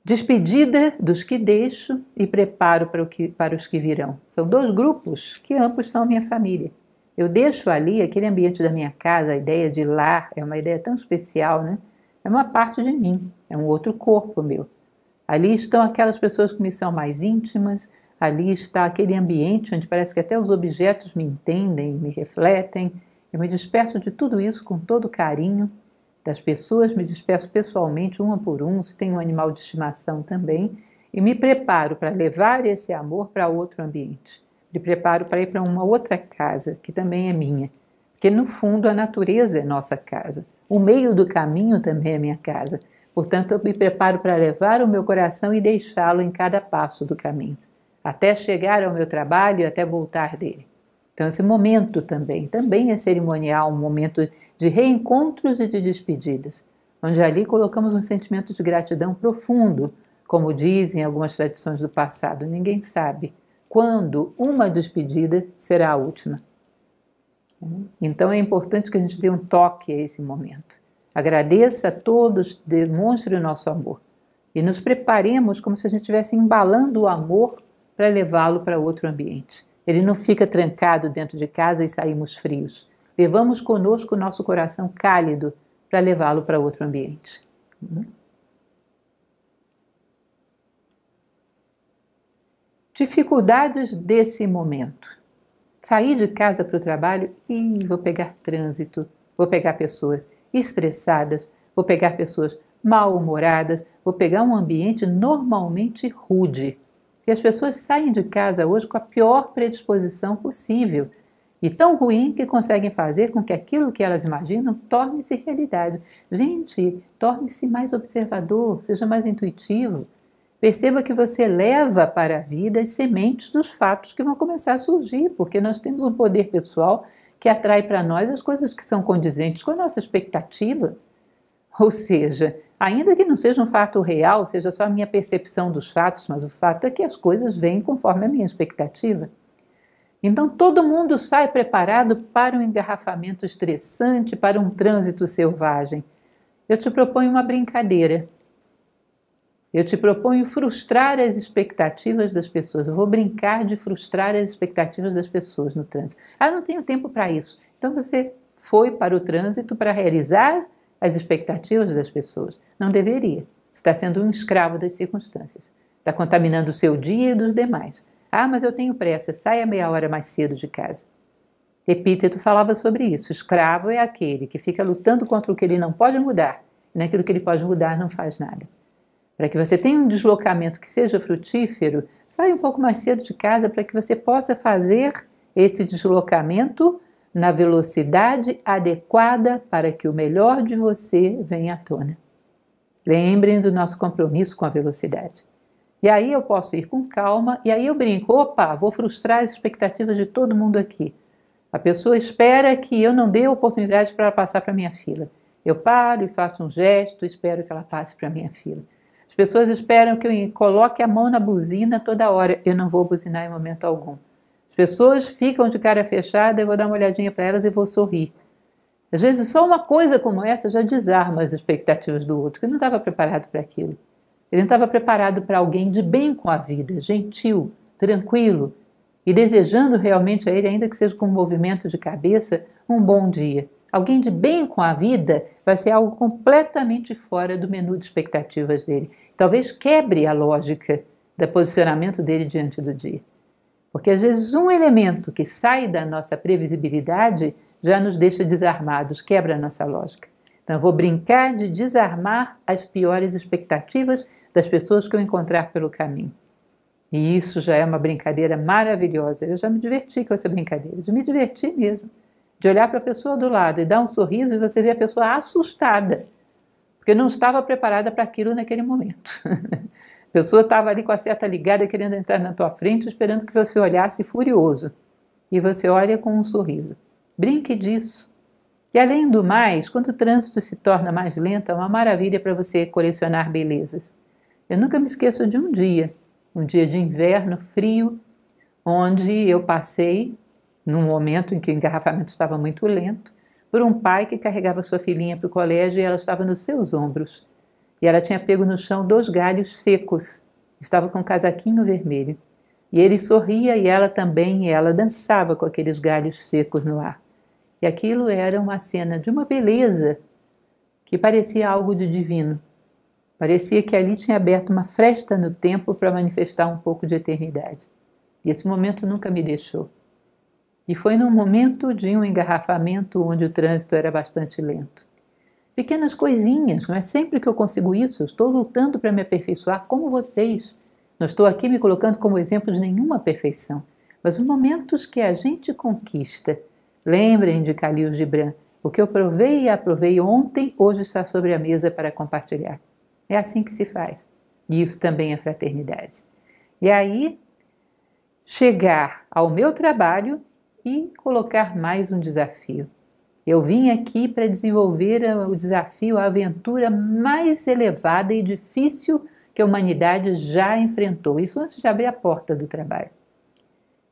Despedida dos que deixo e preparo para os que virão. São dois grupos que ambos são minha família. Eu deixo ali aquele ambiente da minha casa, a ideia de lar é uma ideia tão especial, né? É uma parte de mim, é um outro corpo meu. Ali estão aquelas pessoas que me são mais íntimas, ali está aquele ambiente onde parece que até os objetos me entendem, me refletem. Eu me despeço de tudo isso com todo carinho. Das pessoas me despeço pessoalmente, uma por um, se tem um animal de estimação também, e me preparo para levar esse amor para outro ambiente. Me preparo para ir para uma outra casa, que também é minha. Porque no fundo a natureza é nossa casa. O meio do caminho também é minha casa. Portanto, eu me preparo para levar o meu coração e deixá-lo em cada passo do caminho, até chegar ao meu trabalho e até voltar dele. Então, esse momento também é cerimonial, um momento de reencontros e de despedidas, onde ali colocamos um sentimento de gratidão profundo, como dizem algumas tradições do passado. Ninguém sabe quando uma despedida será a última. Então, é importante que a gente dê um toque a esse momento. Agradeça a todos, demonstre o nosso amor e nos preparemos como se a gente estivesse embalando o amor para levá-lo para outro ambiente. Ele não fica trancado dentro de casa e saímos frios. Levamos conosco o nosso coração cálido para levá-lo para outro ambiente. Dificuldades desse momento. Sair de casa para o trabalho e vou pegar trânsito, vou pegar pessoas estressadas, vou pegar pessoas mal-humoradas, vou pegar um ambiente normalmente rude. E as pessoas saem de casa hoje com a pior predisposição possível e tão ruim que conseguem fazer com que aquilo que elas imaginam torne-se realidade. Gente, torne-se mais observador, seja mais intuitivo. Perceba que você leva para a vida as sementes dos fatos que vão começar a surgir, porque nós temos um poder pessoal que atrai para nós as coisas que são condizentes com a nossa expectativa. Ou seja, ainda que não seja um fato real, seja só a minha percepção dos fatos, mas o fato é que as coisas vêm conforme a minha expectativa. Então todo mundo sai preparado para um engarrafamento estressante, para um trânsito selvagem. Eu te proponho uma brincadeira. Eu te proponho frustrar as expectativas das pessoas. Eu vou brincar de frustrar as expectativas das pessoas no trânsito. Não tenho tempo para isso. Então você foi para o trânsito para realizar as expectativas das pessoas. Não deveria. Você está sendo um escravo das circunstâncias. Está contaminando o seu dia e dos demais. Ah, mas eu tenho pressa, saia meia hora mais cedo de casa. Epíteto falava sobre isso. Escravo é aquele que fica lutando contra o que ele não pode mudar. E naquilo que ele pode mudar não faz nada. Para que você tenha um deslocamento que seja frutífero, saia um pouco mais cedo de casa para que você possa fazer esse deslocamento na velocidade adequada para que o melhor de você venha à tona. Lembrem do nosso compromisso com a velocidade. E aí eu posso ir com calma, e aí eu brinco, opa, vou frustrar as expectativas de todo mundo aqui. A pessoa espera que eu não dê oportunidade para ela passar para a minha fila. Eu paro e faço um gesto, espero que ela passe para a minha fila. As pessoas esperam que eu coloque a mão na buzina toda hora. Eu não vou buzinar em momento algum. As pessoas ficam de cara fechada, eu vou dar uma olhadinha para elas e vou sorrir. Às vezes só uma coisa como essa já desarma as expectativas do outro, que não estava preparado para aquilo. Ele não estava preparado para alguém de bem com a vida, gentil, tranquilo, e desejando realmente a ele, ainda que seja com um movimento de cabeça, um bom dia. Alguém de bem com a vida vai ser algo completamente fora do menu de expectativas dele. Talvez quebre a lógica do posicionamento dele diante do dia. Porque às vezes um elemento que sai da nossa previsibilidade já nos deixa desarmados, quebra a nossa lógica. Então eu vou brincar de desarmar as piores expectativas das pessoas que eu encontrar pelo caminho. E isso já é uma brincadeira maravilhosa. Eu já me diverti com essa brincadeira, de me divertir mesmo. De olhar para a pessoa do lado e dar um sorriso e você ver a pessoa assustada, porque não estava preparada para aquilo naquele momento. A pessoa estava ali com a seta ligada, querendo entrar na tua frente, esperando que você olhasse furioso. E você olha com um sorriso. Brinque disso. E além do mais, quando o trânsito se torna mais lento, é uma maravilha para você colecionar belezas. Eu nunca me esqueço de um dia de inverno frio, onde eu passei, num momento em que o engarrafamento estava muito lento, por um pai que carregava sua filhinha para o colégio e ela estava nos seus ombros. E ela tinha pego no chão 2 galhos secos, estava com um casaquinho vermelho. E ele sorria e ela também, e ela dançava com aqueles galhos secos no ar. E aquilo era uma cena de uma beleza que parecia algo de divino. Parecia que ali tinha aberto uma fresta no tempo para manifestar um pouco de eternidade. E esse momento nunca me deixou. E foi num momento de um engarrafamento onde o trânsito era bastante lento. Pequenas coisinhas, não é sempre que eu consigo isso, eu estou lutando para me aperfeiçoar como vocês. Não estou aqui me colocando como exemplo de nenhuma perfeição, mas os momentos que a gente conquista. Lembrem de Khalil Gibran, o que eu provei e aprovei ontem, hoje está sobre a mesa para compartilhar. É assim que se faz. E isso também é fraternidade. E aí, chegar ao meu trabalho e colocar mais um desafio. Eu vim aqui para desenvolver o desafio, a aventura mais elevada e difícil que a humanidade já enfrentou. Isso antes de abrir a porta do trabalho.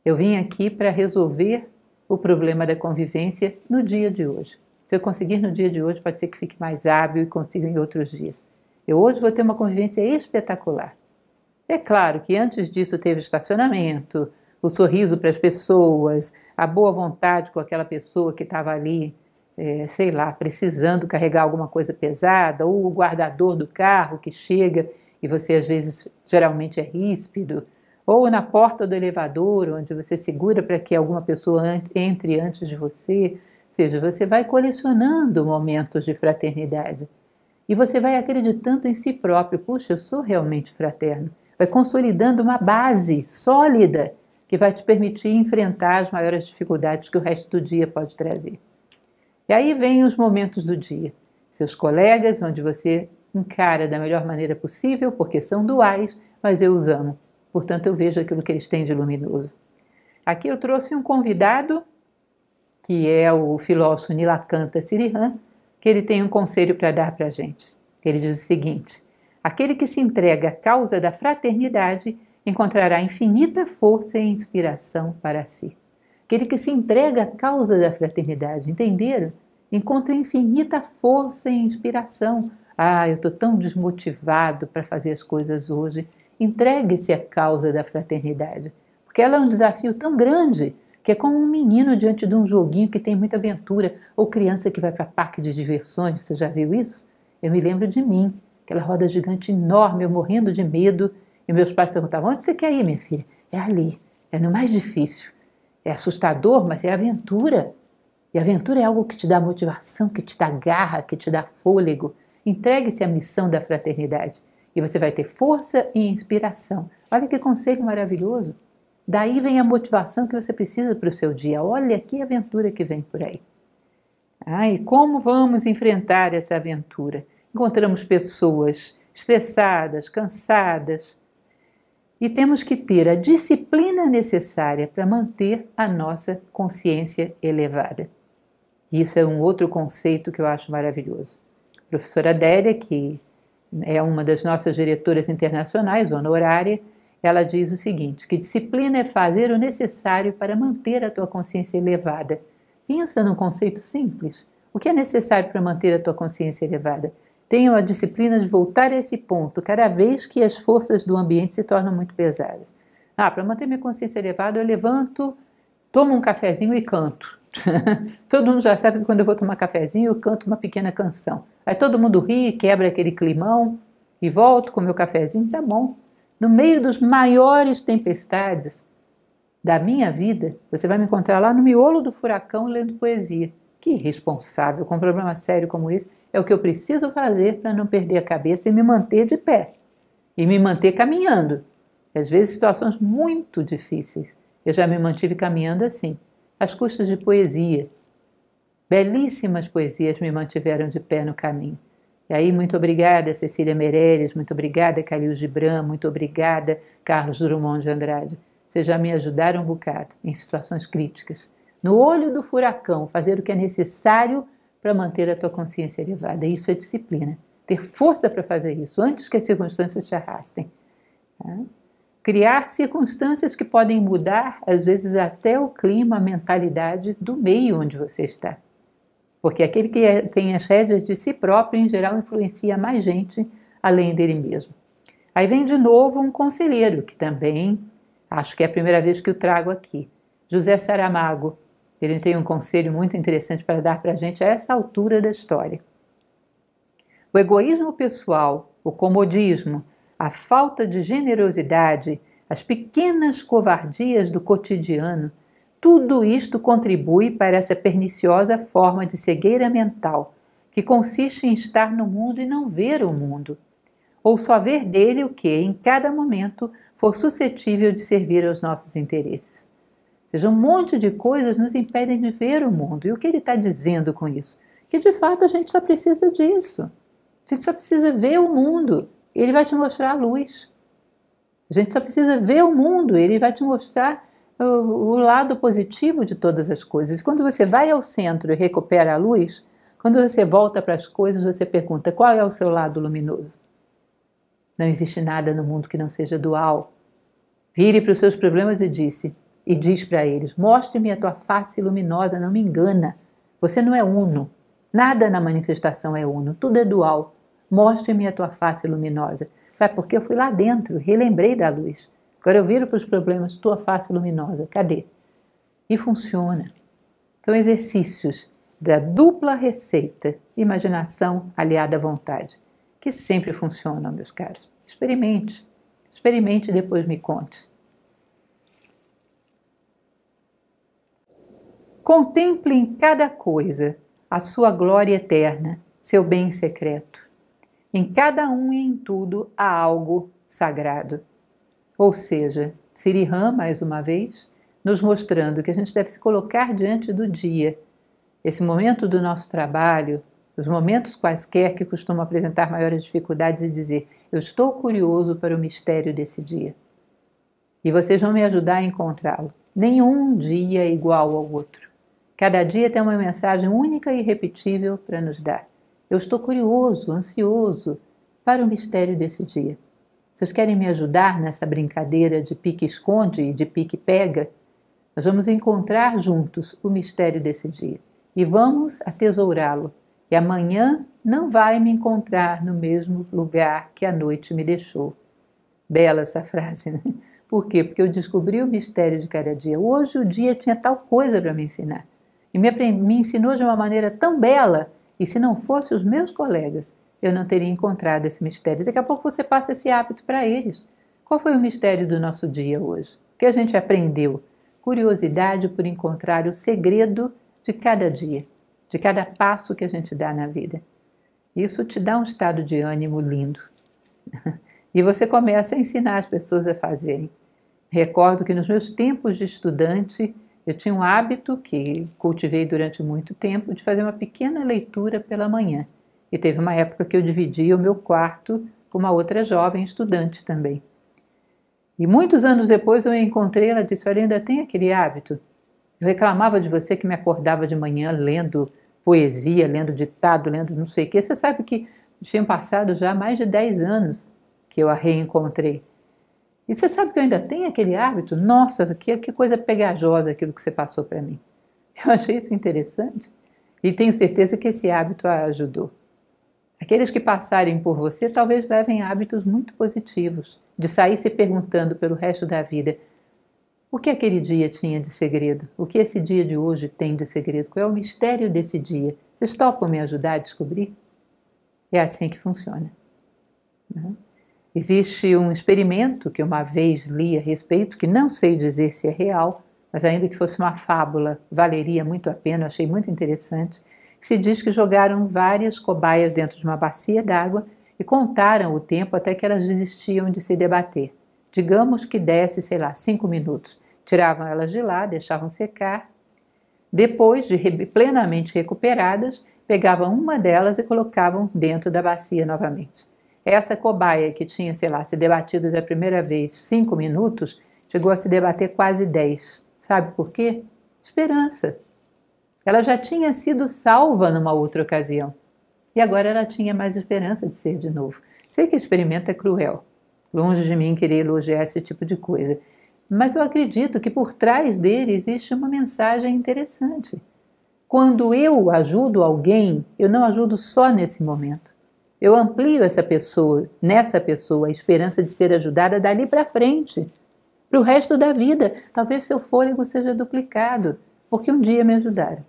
Eu vim aqui para resolver o problema da convivência no dia de hoje. Se eu conseguir no dia de hoje, pode ser que fique mais hábil e consiga em outros dias. Eu hoje vou ter uma convivência espetacular. É claro que antes disso teve estacionamento, o sorriso para as pessoas, a boa vontade com aquela pessoa que estava ali, sei lá, precisando carregar alguma coisa pesada, ou o guardador do carro que chega e você às vezes geralmente é ríspido, ou na porta do elevador, onde você segura para que alguma pessoa entre antes de você. Ou seja, você vai colecionando momentos de fraternidade. E você vai acreditando em si próprio. Puxa, eu sou realmente fraterno. Vai consolidando uma base sólida que vai te permitir enfrentar as maiores dificuldades que o resto do dia pode trazer. E aí vem os momentos do dia. Seus colegas, onde você encara da melhor maneira possível, porque são duais, mas eu os amo. Portanto, eu vejo aquilo que eles têm de luminoso. Aqui eu trouxe um convidado, que é o filósofo Nilakanta Sirihan, que ele tem um conselho para dar para a gente. Ele diz o seguinte: aquele que se entrega à causa da fraternidade encontrará infinita força e inspiração para si. Aquele que se entrega à causa da fraternidade, entenderam? Encontra infinita força e inspiração. Ah, eu estou tão desmotivado para fazer as coisas hoje. Entregue-se à causa da fraternidade, porque ela é um desafio tão grande que é como um menino diante de um joguinho que tem muita aventura, ou criança que vai para parque de diversões, você já viu isso? Eu me lembro de mim, aquela roda gigante enorme, eu morrendo de medo, e meus pais perguntavam, onde você quer ir, minha filha? É ali, é no mais difícil. É assustador, mas é aventura. E aventura é algo que te dá motivação, que te dá garra, que te dá fôlego. Entregue-se à missão da fraternidade e você vai ter força e inspiração. Olha que conselho maravilhoso. Daí vem a motivação que você precisa para o seu dia. Olha que aventura que vem por aí. E como vamos enfrentar essa aventura? Encontramos pessoas estressadas, cansadas, e temos que ter a disciplina necessária para manter a nossa consciência elevada. Isso é um outro conceito que eu acho maravilhoso. A professora Adélia, que é uma das nossas diretoras internacionais, honorária, ela diz o seguinte, que disciplina é fazer o necessário para manter a tua consciência elevada. Pensa num conceito simples. O que é necessário para manter a tua consciência elevada? Tenha a disciplina de voltar a esse ponto cada vez que as forças do ambiente se tornam muito pesadas. Para manter minha consciência elevada, eu levanto, tomo um cafezinho e canto. Todo mundo já sabe que quando eu vou tomar cafezinho, eu canto uma pequena canção. Aí todo mundo ri, quebra aquele climão e volto com meu cafezinho, tá bom. No meio dos maiores tempestades da minha vida, você vai me encontrar lá no miolo do furacão lendo poesia. Que irresponsável, com um problema sério como esse, é o que eu preciso fazer para não perder a cabeça e me manter de pé. E me manter caminhando. Às vezes, situações muito difíceis. Eu já me mantive caminhando assim, às custas de poesia. Belíssimas poesias me mantiveram de pé no caminho. E aí, muito obrigada, Cecília Meirelles, muito obrigada, Khalil Gibran, muito obrigada, Carlos Drummond de Andrade. Vocês já me ajudaram um bocado em situações críticas. No olho do furacão, fazer o que é necessário para manter a tua consciência elevada. Isso é disciplina. Ter força para fazer isso, antes que as circunstâncias te arrastem. Criar circunstâncias que podem mudar, às vezes, até o clima, a mentalidade do meio onde você está. Porque aquele que tem as rédeas de si próprio, em geral, influencia mais gente além dele mesmo. Aí vem de novo um conselheiro, que também acho que é a primeira vez que o trago aqui. José Saramago. Ele tem um conselho muito interessante para dar para a gente a essa altura da história. O egoísmo pessoal, o comodismo, a falta de generosidade, as pequenas covardias do cotidiano, tudo isto contribui para essa perniciosa forma de cegueira mental, que consiste em estar no mundo e não ver o mundo, ou só ver dele o que, em cada momento, for suscetível de servir aos nossos interesses. Ou seja, um monte de coisas nos impedem de ver o mundo. E o que ele está dizendo com isso? Que, de fato, a gente só precisa disso. A gente só precisa ver o mundo. Ele vai te mostrar a luz. A gente só precisa ver o mundo. Ele vai te mostrar o lado positivo de todas as coisas. E quando você vai ao centro e recupera a luz, quando você volta para as coisas, você pergunta, qual é o seu lado luminoso? Não existe nada no mundo que não seja dual. Vire para os seus problemas e diz para eles, mostre-me a tua face luminosa, não me engana. Você não é uno. Nada na manifestação é uno, tudo é dual. Mostre-me a tua face luminosa. Sabe por quê? Eu fui lá dentro, relembrei da luz. Agora eu viro para os problemas, tua face luminosa, cadê? E funciona. São exercícios da dupla receita, imaginação aliada à vontade, que sempre funcionam, meus caros. Experimente e depois me conte. Contemple em cada coisa a sua glória eterna, seu bem secreto. Em cada um e em tudo há algo sagrado. Ou seja, Sri Ram, mais uma vez, nos mostrando que a gente deve se colocar diante do dia. Esse momento do nosso trabalho, os momentos quaisquer que costumam apresentar maiores dificuldades e dizer, eu estou curioso para o mistério desse dia. E vocês vão me ajudar a encontrá-lo. Nenhum dia é igual ao outro. Cada dia tem uma mensagem única e irrepetível para nos dar. Eu estou curioso, ansioso para o mistério desse dia. Vocês querem me ajudar nessa brincadeira de pique-esconde e de pique-pega? Nós vamos encontrar juntos o mistério desse dia e vamos atesourá-lo. E amanhã não vai me encontrar no mesmo lugar que a noite me deixou. Bela essa frase, né? Por quê? Porque eu descobri o mistério de cada dia. Hoje o dia tinha tal coisa para me ensinar. E me ensinou de uma maneira tão bela, e se não fosse os meus colegas, eu não teria encontrado esse mistério. Daqui a pouco você passa esse hábito para eles. Qual foi o mistério do nosso dia hoje? O que a gente aprendeu? Curiosidade por encontrar o segredo de cada dia, de cada passo que a gente dá na vida. Isso te dá um estado de ânimo lindo. E você começa a ensinar as pessoas a fazerem. Recordo que nos meus tempos de estudante, eu tinha um hábito que cultivei durante muito tempo de fazer uma pequena leitura pela manhã. E teve uma época que eu dividia o meu quarto com uma outra jovem estudante também. E muitos anos depois eu a encontrei, ela disse, olha, ainda tem aquele hábito? Eu reclamava de você que me acordava de manhã lendo poesia, lendo ditado, lendo não sei o quê. Você sabe que tinham passado já mais de 10 anos que eu a reencontrei. E você sabe que eu ainda tenho aquele hábito? Nossa, que coisa pegajosa aquilo que você passou para mim. Eu achei isso interessante e tenho certeza que esse hábito a ajudou. Aqueles que passarem por você talvez levem hábitos muito positivos, de sair se perguntando pelo resto da vida o que aquele dia tinha de segredo, o que esse dia de hoje tem de segredo, qual é o mistério desse dia. Vocês topam me ajudar a descobrir? É assim que funciona. Existe um experimento que uma vez li a respeito, que não sei dizer se é real, mas ainda que fosse uma fábula, valeria muito a pena, eu achei muito interessante, que se diz que jogaram várias cobaias dentro de uma bacia d'água e contaram o tempo até que elas desistiam de se debater. Digamos que desse, 5 minutos. Tiravam elas de lá, deixavam secar. Depois de plenamente recuperadas, pegavam uma delas e colocavam dentro da bacia novamente. Essa cobaia que tinha, se debatido da primeira vez 5 minutos, chegou a se debater quase 10. Sabe por quê? Esperança. Ela já tinha sido salva numa outra ocasião. E agora ela tinha mais esperança de ser de novo. Sei que o experimento é cruel. Longe de mim querer elogiar esse tipo de coisa. Mas eu acredito que por trás dele existe uma mensagem interessante. Quando eu ajudo alguém, eu não ajudo só nesse momento. Eu amplio nessa pessoa, a esperança de ser ajudada dali para frente, para o resto da vida. Talvez seu fôlego seja duplicado, porque um dia me ajudaram.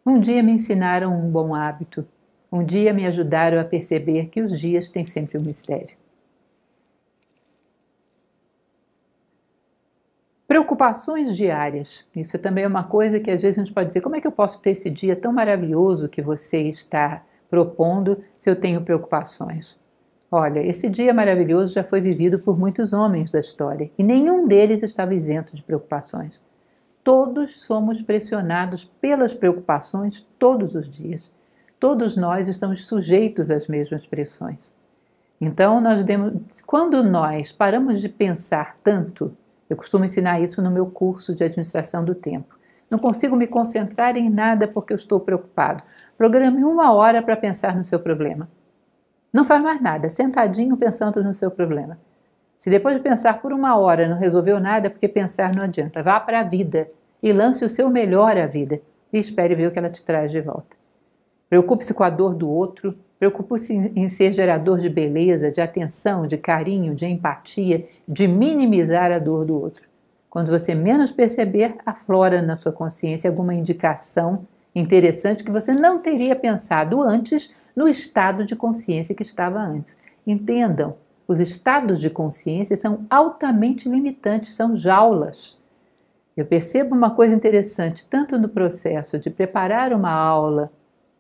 Um dia me ensinaram um bom hábito. Um dia me ajudaram a perceber que os dias têm sempre um mistério. Preocupações diárias. Isso também é uma coisa que às vezes a gente pode dizer, como é que eu posso ter esse dia tão maravilhoso que você está propondo se eu tenho preocupações? Olha, esse dia maravilhoso já foi vivido por muitos homens da história e nenhum deles estava isento de preocupações. Todos somos pressionados pelas preocupações todos os dias. Todos nós estamos sujeitos às mesmas pressões. Então, quando nós paramos de pensar tanto, eu costumo ensinar isso no meu curso de administração do tempo. Não consigo me concentrar em nada porque eu estou preocupado. Programe 1 hora para pensar no seu problema. Não faz mais nada, sentadinho pensando no seu problema. Se depois de pensar por 1 hora não resolveu nada, é porque pensar não adianta. Vá para a vida e lance o seu melhor à vida e espere ver o que ela te traz de volta. Preocupe-se com a dor do outro, preocupe-se em ser gerador de beleza, de atenção, de carinho, de empatia, de minimizar a dor do outro. Quando você menos perceber, aflora na sua consciência alguma indicação interessante que você não teria pensado antes no estado de consciência que estava antes. Entendam, os estados de consciência são altamente limitantes, são jaulas. Eu percebo uma coisa interessante, tanto no processo de preparar uma aula,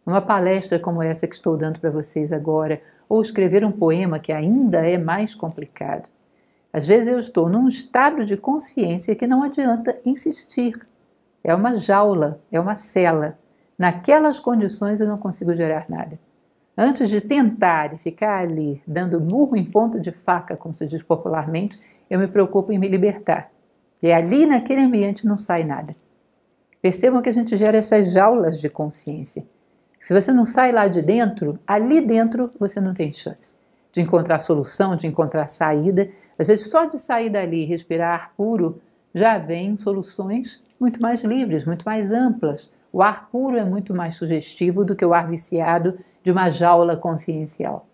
uma palestra como essa que estou dando para vocês agora, ou escrever um poema que ainda é mais complicado. Às vezes eu estou num estado de consciência que não adianta insistir. É uma jaula, é uma cela. Naquelas condições eu não consigo gerar nada. Antes de tentar e ficar ali, dando murro em ponta de faca, como se diz popularmente, eu me preocupo em me libertar. E ali naquele ambiente não sai nada. Percebam que a gente gera essas jaulas de consciência. Se você não sai lá de dentro, ali dentro você não tem chance de encontrar solução, de encontrar saída. Às vezes só de sair dali e respirar ar puro já vem soluções muito mais livres, muito mais amplas. O ar puro é muito mais sugestivo do que o ar viciado de uma jaula consciencial.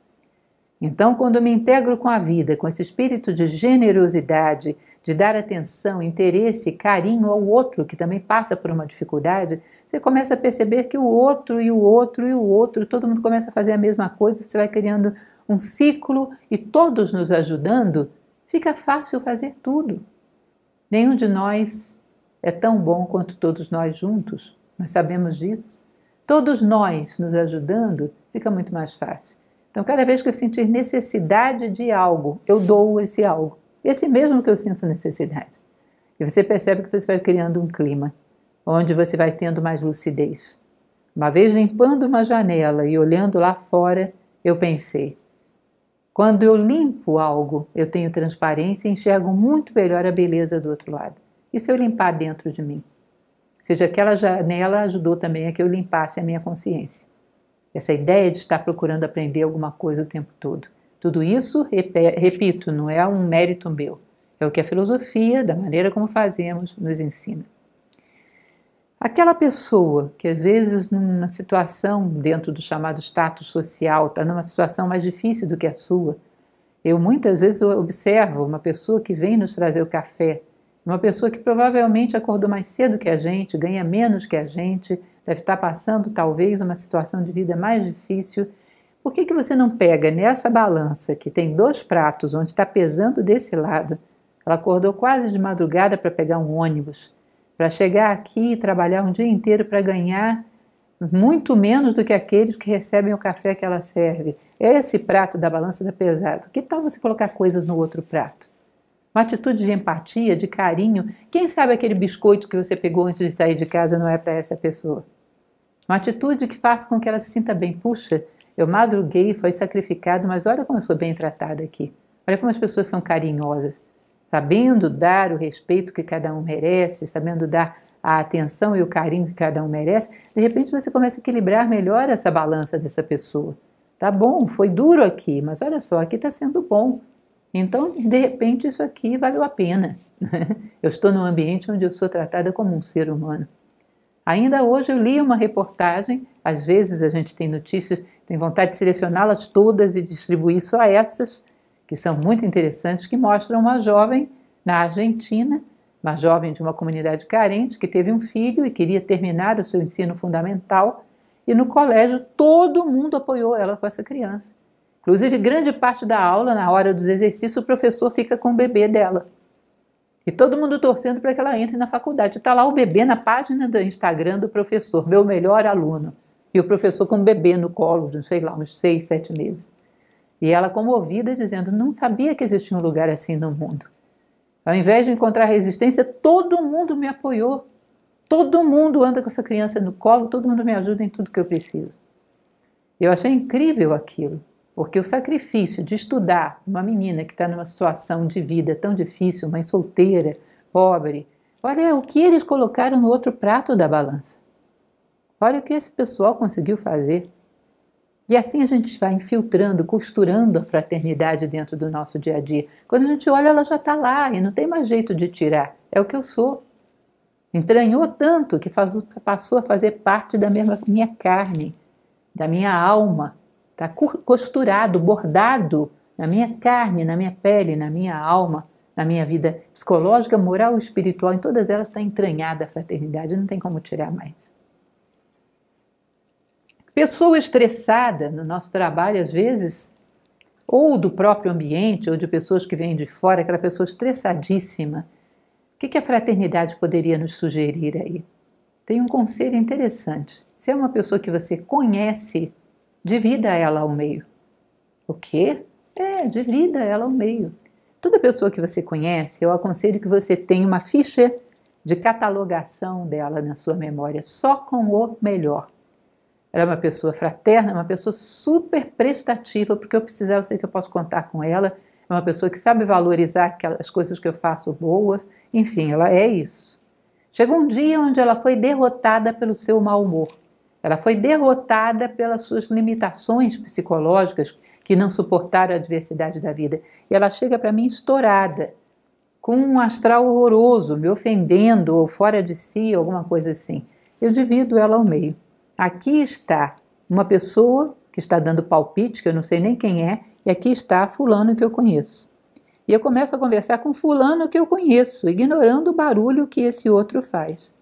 Então, quando eu me integro com a vida, com esse espírito de generosidade, de dar atenção, interesse, carinho ao outro que também passa por uma dificuldade, você começa a perceber que o outro e o outro e o outro, todo mundo começa a fazer a mesma coisa, você vai criando um ciclo e todos nos ajudando, fica fácil fazer tudo. Nenhum de nós é tão bom quanto todos nós juntos, nós sabemos disso. Todos nós nos ajudando, fica muito mais fácil. Então, cada vez que eu sentir necessidade de algo, eu dou esse algo. Esse mesmo que eu sinto necessidade. E você percebe que você vai criando um clima, onde você vai tendo mais lucidez. Uma vez limpando uma janela e olhando lá fora, eu pensei, quando eu limpo algo, eu tenho transparência e enxergo muito melhor a beleza do outro lado. E se eu limpar dentro de mim? Ou seja, aquela janela ajudou também a que eu limpasse a minha consciência. Essa ideia de estar procurando aprender alguma coisa o tempo todo. Tudo isso, repito, não é um mérito meu. É o que a filosofia, da maneira como fazemos, nos ensina. Aquela pessoa que às vezes numa situação dentro do chamado status social, está numa situação mais difícil do que a sua. Muitas vezes observo uma pessoa que vem nos trazer o café, uma pessoa que provavelmente acordou mais cedo que a gente, ganha menos que a gente, deve estar passando talvez uma situação de vida mais difícil. Por que você não pega nessa balança que tem 2 pratos, onde está pesando desse lado? Ela acordou quase de madrugada para pegar um ônibus, para chegar aqui e trabalhar um dia inteiro para ganhar muito menos do que aqueles que recebem o café que ela serve. Esse prato da balança está pesado. Que tal você colocar coisas no outro prato? Uma atitude de empatia, de carinho. Quem sabe aquele biscoito que você pegou antes de sair de casa não é para essa pessoa? Uma atitude que faça com que ela se sinta bem. Puxa, eu madruguei, foi sacrificado, mas olha como eu sou bem tratada aqui. Olha como as pessoas são carinhosas. Sabendo dar o respeito que cada um merece, sabendo dar a atenção e o carinho que cada um merece, de repente você começa a equilibrar melhor essa balança dessa pessoa. Tá bom, foi duro aqui, mas olha só, aqui está sendo bom. Então, de repente, isso aqui valeu a pena. Eu estou num ambiente onde eu sou tratada como um ser humano. Ainda hoje eu li uma reportagem, às vezes a gente tem notícias, tem vontade de selecioná-las todas e distribuir só essas, que são muito interessantes, que mostram uma jovem na Argentina, uma jovem de uma comunidade carente, que teve um filho e queria terminar o seu ensino fundamental, e no colégio todo mundo apoiou ela com essa criança. Inclusive, grande parte da aula, na hora dos exercícios, o professor fica com o bebê dela. E todo mundo torcendo para que ela entre na faculdade. Está lá o bebê na página do Instagram do professor, meu melhor aluno. E o professor com o bebê no colo, de, sei lá, uns 6, 7 meses. E ela comovida, dizendo, não sabia que existia um lugar assim no mundo. Ao invés de encontrar resistência, todo mundo me apoiou. Todo mundo anda com essa criança no colo, todo mundo me ajuda em tudo que eu preciso. Eu achei incrível aquilo, porque o sacrifício de estudar uma menina que está numa situação de vida tão difícil, mãe solteira, pobre, olha o que eles colocaram no outro prato da balança. Olha o que esse pessoal conseguiu fazer. E assim a gente vai infiltrando, costurando a fraternidade dentro do nosso dia a dia. Quando a gente olha, ela já está lá e não tem mais jeito de tirar. É o que eu sou. Entranhou tanto que passou a fazer parte da minha carne, da minha alma. Está costurado, bordado na minha carne, na minha pele, na minha alma, na minha vida psicológica, moral e espiritual. Em todas elas está entranhada a fraternidade, não tem como tirar mais. Pessoa estressada no nosso trabalho, às vezes, ou do próprio ambiente, ou de pessoas que vêm de fora, aquela pessoa estressadíssima. O que a fraternidade poderia nos sugerir aí? Tem um conselho interessante. Se é uma pessoa que você conhece, divida ela ao meio. O quê? Divida ela ao meio. Toda pessoa que você conhece, eu aconselho que você tenha uma ficha de catalogação dela na sua memória, só com o melhor. Ela é uma pessoa fraterna, uma pessoa super prestativa, porque eu precisar, eu sei que eu posso contar com ela. É uma pessoa que sabe valorizar as coisas que eu faço boas. Enfim, ela é isso. Chegou um dia onde ela foi derrotada pelo seu mau humor. Ela foi derrotada pelas suas limitações psicológicas que não suportaram a adversidade da vida. E ela chega para mim estourada, com um astral horroroso, me ofendendo ou fora de si, alguma coisa assim. Eu divido ela ao meio. Aqui está uma pessoa que está dando palpite, que eu não sei nem quem é, e aqui está fulano que eu conheço. E eu começo a conversar com fulano que eu conheço, ignorando o barulho que esse outro faz.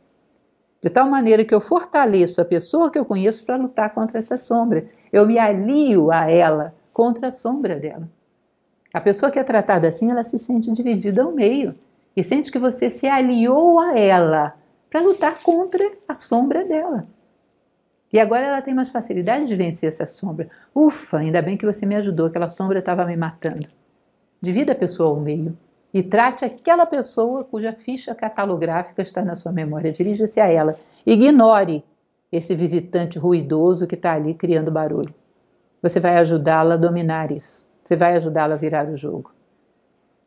De tal maneira que eu fortaleço a pessoa que eu conheço para lutar contra essa sombra. Eu me alio a ela contra a sombra dela. A pessoa que é tratada assim, ela se sente dividida ao meio e sente que você se aliou a ela para lutar contra a sombra dela. E agora ela tem mais facilidade de vencer essa sombra. Ufa, ainda bem que você me ajudou, aquela sombra estava me matando. Divida a pessoa ao meio e trate aquela pessoa cuja ficha catalográfica está na sua memória. Dirija-se a ela. Ignore esse visitante ruidoso que está ali criando barulho. Você vai ajudá-la a dominar isso. Você vai ajudá-la a virar o jogo.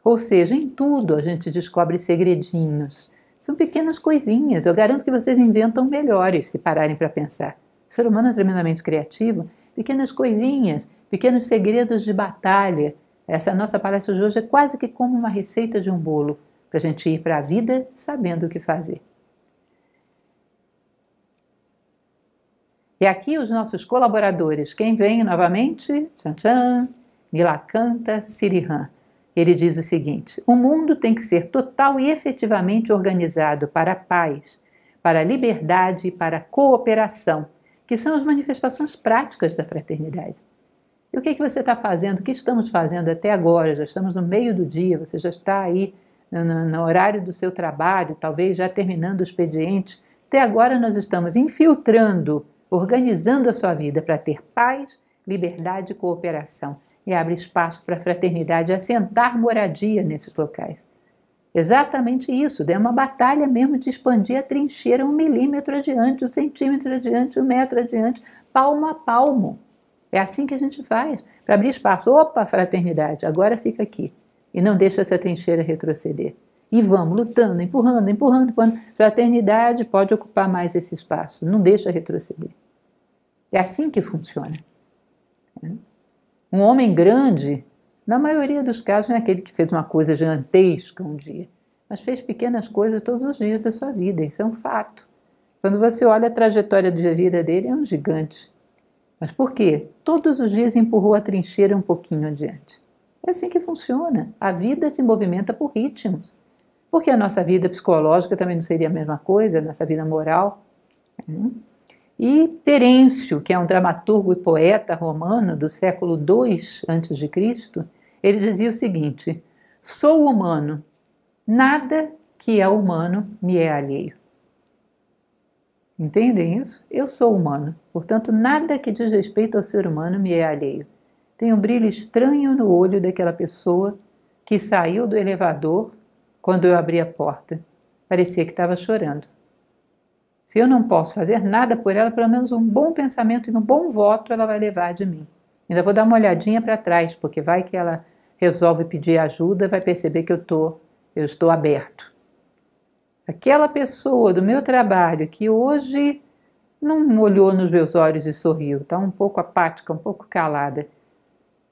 Ou seja, em tudo a gente descobre segredinhos. São pequenas coisinhas. Eu garanto que vocês inventam melhores se pararem para pensar. O ser humano é tremendamente criativo. Pequenas coisinhas, pequenos segredos de batalha. Essa nossa palestra de hoje é quase que como uma receita de um bolo, para a gente ir para a vida sabendo o que fazer. E aqui os nossos colaboradores. Quem vem novamente? Tchan, tchan. Nilakanta Sirihan. Ele diz o seguinte: o mundo tem que ser total e efetivamente organizado para a paz, para a liberdade e para a cooperação, que são as manifestações práticas da fraternidade. E o que você está fazendo? O que estamos fazendo até agora? Já estamos no meio do dia, você já está aí no horário do seu trabalho, talvez já terminando o expediente. Até agora nós estamos infiltrando, organizando a sua vida para ter paz, liberdade e cooperação. E abre espaço para a fraternidade assentar moradia nesses locais. Exatamente isso, é uma batalha mesmo de expandir a trincheira 1 milímetro adiante, 1 centímetro adiante, 1 metro adiante, palmo a palmo. É assim que a gente faz, para abrir espaço. Opa, fraternidade, agora fica aqui. E não deixa essa trincheira retroceder. E vamos lutando, empurrando, empurrando, empurrando. Fraternidade pode ocupar mais esse espaço, não deixa retroceder. É assim que funciona. Um homem grande, na maioria dos casos, não é aquele que fez uma coisa gigantesca um dia, mas fez pequenas coisas todos os dias da sua vida, isso é um fato. Quando você olha a trajetória de vida dele, é um gigante. Mas por quê? Todos os dias empurrou a trincheira um pouquinho adiante. É assim que funciona. A vida se movimenta por ritmos. Porque a nossa vida psicológica também não seria a mesma coisa, a nossa vida moral. E Terêncio, que é um dramaturgo e poeta romano do século II a.C., ele dizia o seguinte: sou humano, nada que é humano me é alheio. Entendem isso? Eu sou humano, portanto nada que diz respeito ao ser humano me é alheio. Tem um brilho estranho no olho daquela pessoa que saiu do elevador quando eu abri a porta. Parecia que estava chorando. Se eu não posso fazer nada por ela, pelo menos um bom pensamento e um bom voto ela vai levar de mim. Ainda vou dar uma olhadinha para trás, porque vai que ela resolve pedir ajuda, vai perceber que eu estou aberto. Aquela pessoa do meu trabalho que hoje não olhou nos meus olhos e sorriu, está um pouco apática, um pouco calada.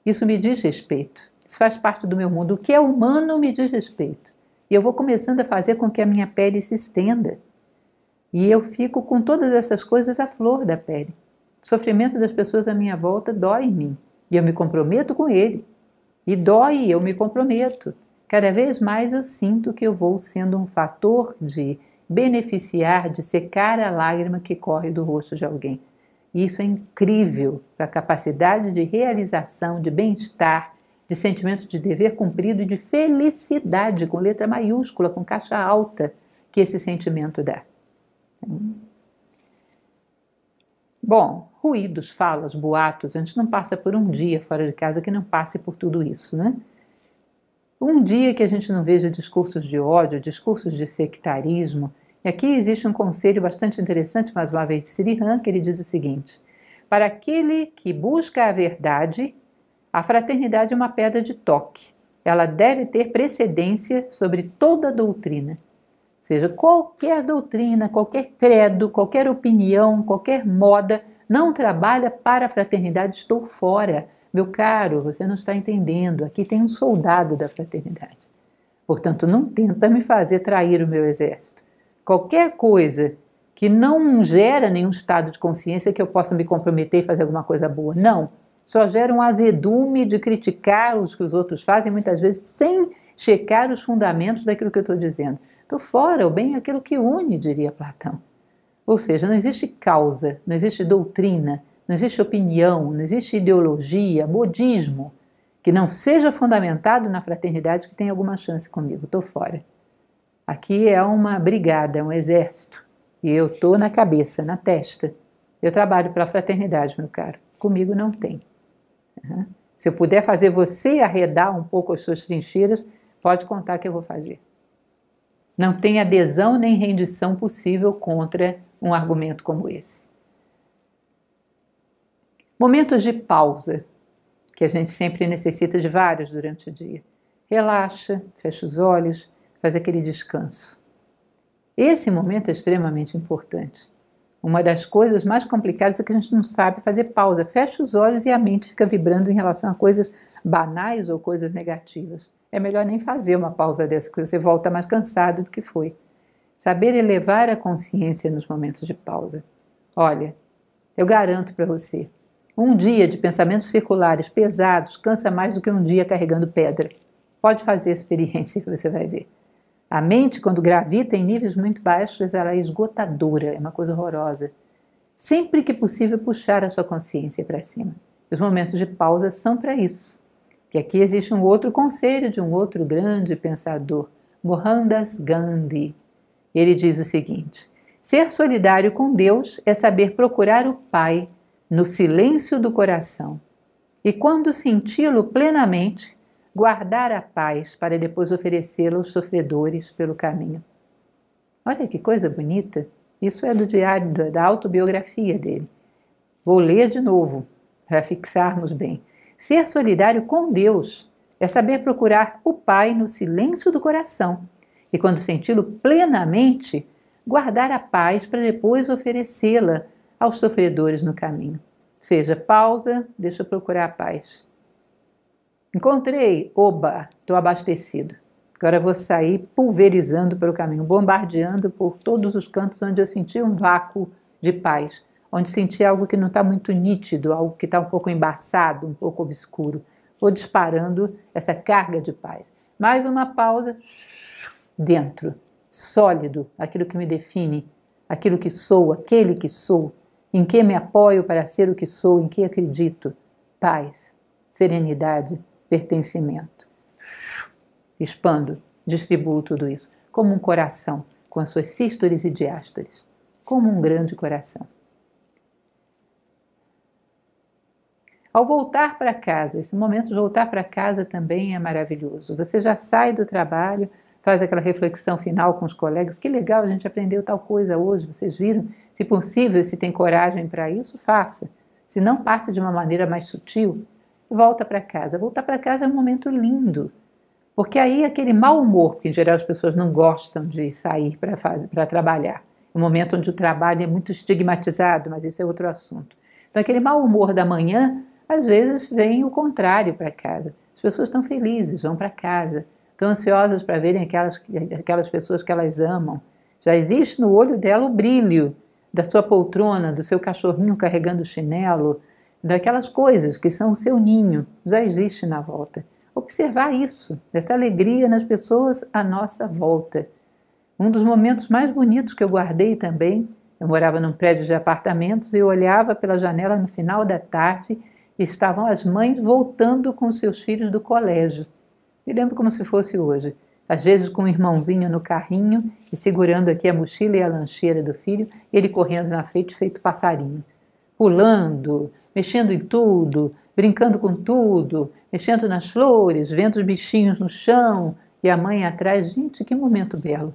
Isso me diz respeito, isso faz parte do meu mundo. O que é humano me diz respeito. E eu vou começando a fazer com que a minha pele se estenda. E eu fico com todas essas coisas à flor da pele. O sofrimento das pessoas à minha volta dói em mim. E eu me comprometo com ele. E dói e eu me comprometo. Cada vez mais eu sinto que eu vou sendo um fator de beneficiar, de secar a lágrima que corre do rosto de alguém. E isso é incrível para a capacidade de realização, de bem-estar, de sentimento de dever cumprido e de felicidade, com letra maiúscula, com caixa alta, que esse sentimento dá. Bom, ruídos, falas, boatos, a gente não passa por um dia fora de casa que não passe por tudo isso, né? Um dia que a gente não veja discursos de ódio, discursos de sectarismo. E aqui existe um conselho bastante interessante, mais uma vez, de Sirihan, que ele diz o seguinte: para aquele que busca a verdade, a fraternidade é uma pedra de toque. Ela deve ter precedência sobre toda a doutrina. Ou seja, qualquer doutrina, qualquer credo, qualquer opinião, qualquer moda não trabalha para a fraternidade, estou fora. Meu caro, você não está entendendo, aqui tem um soldado da fraternidade. Portanto, não tenta me fazer trair o meu exército. Qualquer coisa que não gera nenhum estado de consciência que eu possa me comprometer e fazer alguma coisa boa, não. só gera um azedume de criticar os que os outros fazem, muitas vezes sem checar os fundamentos daquilo que eu estou dizendo. Estou fora, o bem é aquilo que une, diria Platão. Ou seja, não existe causa, não existe doutrina, não existe opinião, não existe ideologia, modismo, que não seja fundamentado na fraternidade que tem alguma chance comigo. Estou fora. Aqui é uma brigada, é um exército. E eu estou na cabeça, na testa. Eu trabalho pela fraternidade, meu caro. Comigo não tem. Se eu puder fazer você arredar um pouco as suas trincheiras, pode contar que eu vou fazer. Não tem adesão nem rendição possível contra um argumento como esse. Momentos de pausa, que a gente sempre necessita de vários durante o dia. Relaxa, fecha os olhos, faz aquele descanso. Esse momento é extremamente importante. Uma das coisas mais complicadas é que a gente não sabe fazer pausa. Fecha os olhos e a mente fica vibrando em relação a coisas banais ou coisas negativas. É melhor nem fazer uma pausa dessa, porque você volta mais cansado do que foi. Saber elevar a consciência nos momentos de pausa. Olha, eu garanto para você, um dia de pensamentos circulares pesados cansa mais do que um dia carregando pedra. Pode fazer a experiência que você vai ver. A mente, quando gravita em níveis muito baixos, ela é esgotadora, é uma coisa horrorosa. Sempre que possível, puxar a sua consciência para cima. Os momentos de pausa são para isso. Que aqui existe um outro conselho de um outro grande pensador, Mohandas Gandhi. Ele diz o seguinte: ser solidário com Deus é saber procurar o Pai no silêncio do coração e, quando senti-lo plenamente, guardar a paz para depois oferecê-la aos sofredores pelo caminho. Olha que coisa bonita! Isso é do diário, da autobiografia dele. Vou ler de novo, para fixarmos bem. Ser solidário com Deus é saber procurar o Pai no silêncio do coração e, quando senti-lo plenamente, guardar a paz para depois oferecê-la aos sofredores no caminho. Ou seja, pausa, deixa eu procurar a paz. Encontrei, oba, estou abastecido. Agora vou sair pulverizando pelo caminho, bombardeando por todos os cantos onde eu senti um vácuo de paz, onde senti algo que não está muito nítido, algo que está um pouco embaçado, um pouco obscuro. Vou disparando essa carga de paz. Mais uma pausa, dentro, sólido, aquilo que me define, aquilo que sou, aquele que sou, em que me apoio para ser o que sou, em que acredito. Paz, serenidade, pertencimento. Expando, distribuo tudo isso, como um coração, com as suas sístoles e diástoles, como um grande coração. Ao voltar para casa, esse momento de voltar para casa também é maravilhoso. Você já sai do trabalho, faz aquela reflexão final com os colegas, que legal, a gente aprendeu tal coisa hoje, vocês viram? Se possível, se tem coragem para isso, faça. Se não, passe de uma maneira mais sutil e volta para casa. Voltar para casa é um momento lindo, porque aí aquele mau humor, porque em geral as pessoas não gostam de sair para trabalhar, é um momento onde o trabalho é muito estigmatizado, mas esse é outro assunto. Então aquele mau humor da manhã, às vezes vem o contrário para casa. As pessoas estão felizes, vão para casa, estão ansiosas para verem aquelas pessoas que elas amam. Já existe no olho dela o brilho da sua poltrona, do seu cachorrinho carregando o chinelo, daquelas coisas que são o seu ninho, já existe na volta. Observar isso, essa alegria nas pessoas à nossa volta. Um dos momentos mais bonitos que eu guardei também, eu morava num prédio de apartamentos e eu olhava pela janela no final da tarde e estavam as mães voltando com seus filhos do colégio. Me lembro como se fosse hoje. Às vezes com um irmãozinho no carrinho e segurando aqui a mochila e a lancheira do filho, e ele correndo na frente feito passarinho. Pulando, mexendo em tudo, brincando com tudo, mexendo nas flores, vendo os bichinhos no chão e a mãe atrás. Gente, que momento belo.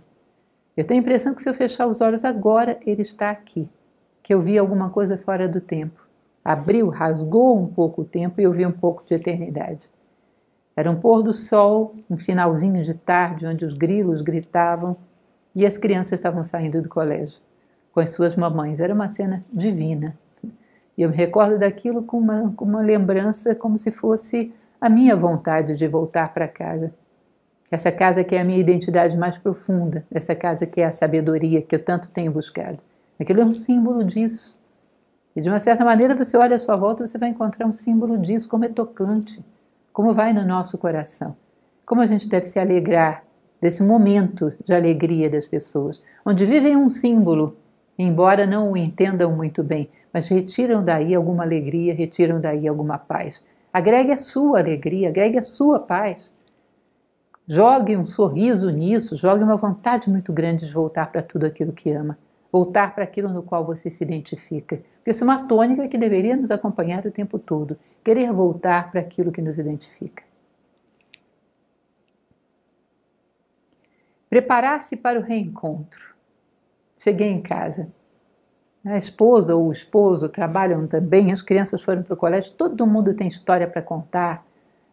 Eu tenho a impressão que se eu fechar os olhos agora, ele está aqui. Que eu vi alguma coisa fora do tempo. Abriu, rasgou um pouco o tempo e eu vi um pouco de eternidade. Era um pôr do sol, um finalzinho de tarde, onde os grilos gritavam e as crianças estavam saindo do colégio com as suas mamães. Era uma cena divina. E eu me recordo daquilo com uma lembrança como se fosse a minha vontade de voltar para casa. Essa casa que é a minha identidade mais profunda, essa casa que é a sabedoria que eu tanto tenho buscado. Aquilo é um símbolo disso. E de uma certa maneira você olha à sua volta e você vai encontrar um símbolo disso, como é tocante, como vai no nosso coração. Como a gente deve se alegrar desse momento de alegria das pessoas, onde vivem um símbolo, embora não o entendam muito bem, mas retiram daí alguma alegria, retiram daí alguma paz. Agregue a sua alegria, agregue a sua paz. Jogue um sorriso nisso, jogue uma vontade muito grande de voltar para tudo aquilo que ama, voltar para aquilo no qual você se identifica. Porque isso é uma tônica que deveria nos acompanhar o tempo todo, querer voltar para aquilo que nos identifica. Preparar-se para o reencontro. Cheguei em casa. A esposa ou o esposo trabalham também, as crianças foram para o colégio, todo mundo tem história para contar,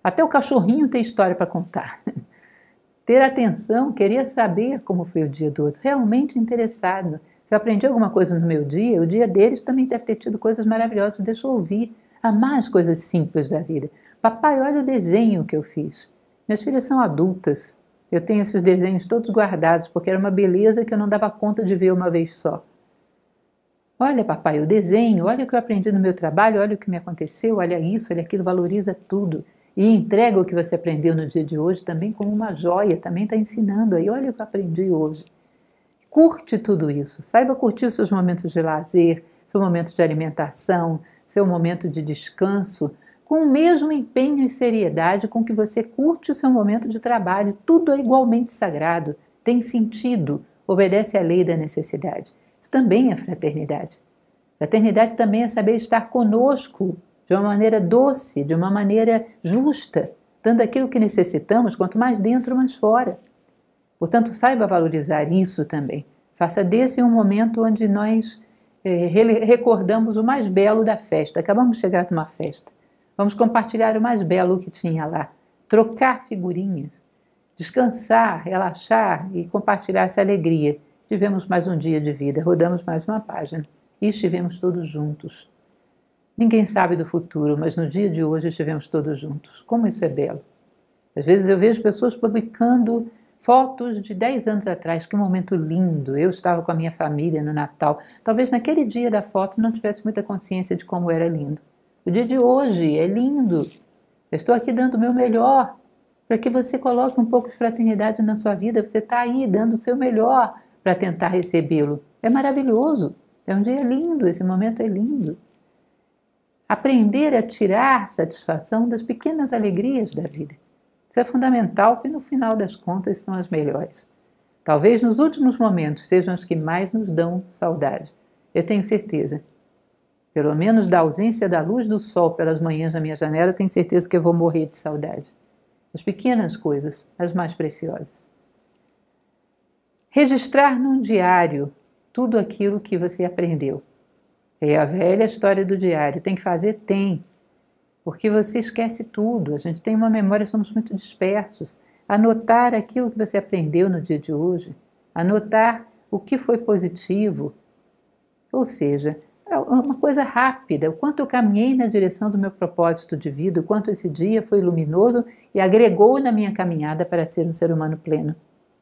até o cachorrinho tem história para contar. Ter atenção, queria saber como foi o dia do outro, realmente interessado. Se eu aprendi alguma coisa no meu dia, o dia deles também deve ter tido coisas maravilhosas, deixa eu ouvir, amar as coisas simples da vida. Papai, olha o desenho que eu fiz. Minhas filhas são adultas, eu tenho esses desenhos todos guardados, porque era uma beleza que eu não dava conta de ver uma vez só. Olha, papai, o desenho, olha o que eu aprendi no meu trabalho, olha o que me aconteceu, olha isso, olha aquilo, valoriza tudo. E entrega o que você aprendeu no dia de hoje também como uma joia, também está ensinando aí, olha o que eu aprendi hoje. Curte tudo isso, saiba curtir os seus momentos de lazer, seu momento de alimentação, seu momento de descanso, com o mesmo empenho e seriedade com que você curte o seu momento de trabalho. Tudo é igualmente sagrado, tem sentido, obedece à lei da necessidade. Isso também é fraternidade. Fraternidade também é saber estar conosco de uma maneira doce, de uma maneira justa, dando aquilo que necessitamos, quanto mais dentro, mais fora. Portanto, saiba valorizar isso também. Faça desse um momento onde nós recordamos o mais belo da festa. Acabamos de chegar de uma festa. Vamos compartilhar o mais belo que tinha lá. Trocar figurinhas, descansar, relaxar e compartilhar essa alegria. Tivemos mais um dia de vida, rodamos mais uma página e estivemos todos juntos. Ninguém sabe do futuro, mas no dia de hoje estivemos todos juntos. Como isso é belo. Às vezes eu vejo pessoas publicando fotos de 10 anos atrás, que momento lindo, eu estava com a minha família no Natal. Talvez naquele dia da foto não tivesse muita consciência de como era lindo. O dia de hoje é lindo. Eu estou aqui dando o meu melhor para que você coloque um pouco de fraternidade na sua vida. Você está aí dando o seu melhor para tentar recebê-lo. É maravilhoso. É um dia lindo, esse momento é lindo. Aprender a tirar satisfação das pequenas alegrias da vida. Isso é fundamental, porque no final das contas são as melhores. Talvez nos últimos momentos sejam os que mais nos dão saudade. Eu tenho certeza. Pelo menos da ausência da luz do sol pelas manhãs na minha janela, eu tenho certeza que eu vou morrer de saudade. As pequenas coisas, as mais preciosas. Registrar num diário tudo aquilo que você aprendeu. É a velha história do diário. Tem que fazer? Tem. Porque você esquece tudo. A gente tem uma memória, somos muito dispersos. Anotar aquilo que você aprendeu no dia de hoje. Anotar o que foi positivo. Ou seja, é uma coisa rápida. O quanto eu caminhei na direção do meu propósito de vida, o quanto esse dia foi luminoso e agregou na minha caminhada para ser um ser humano pleno.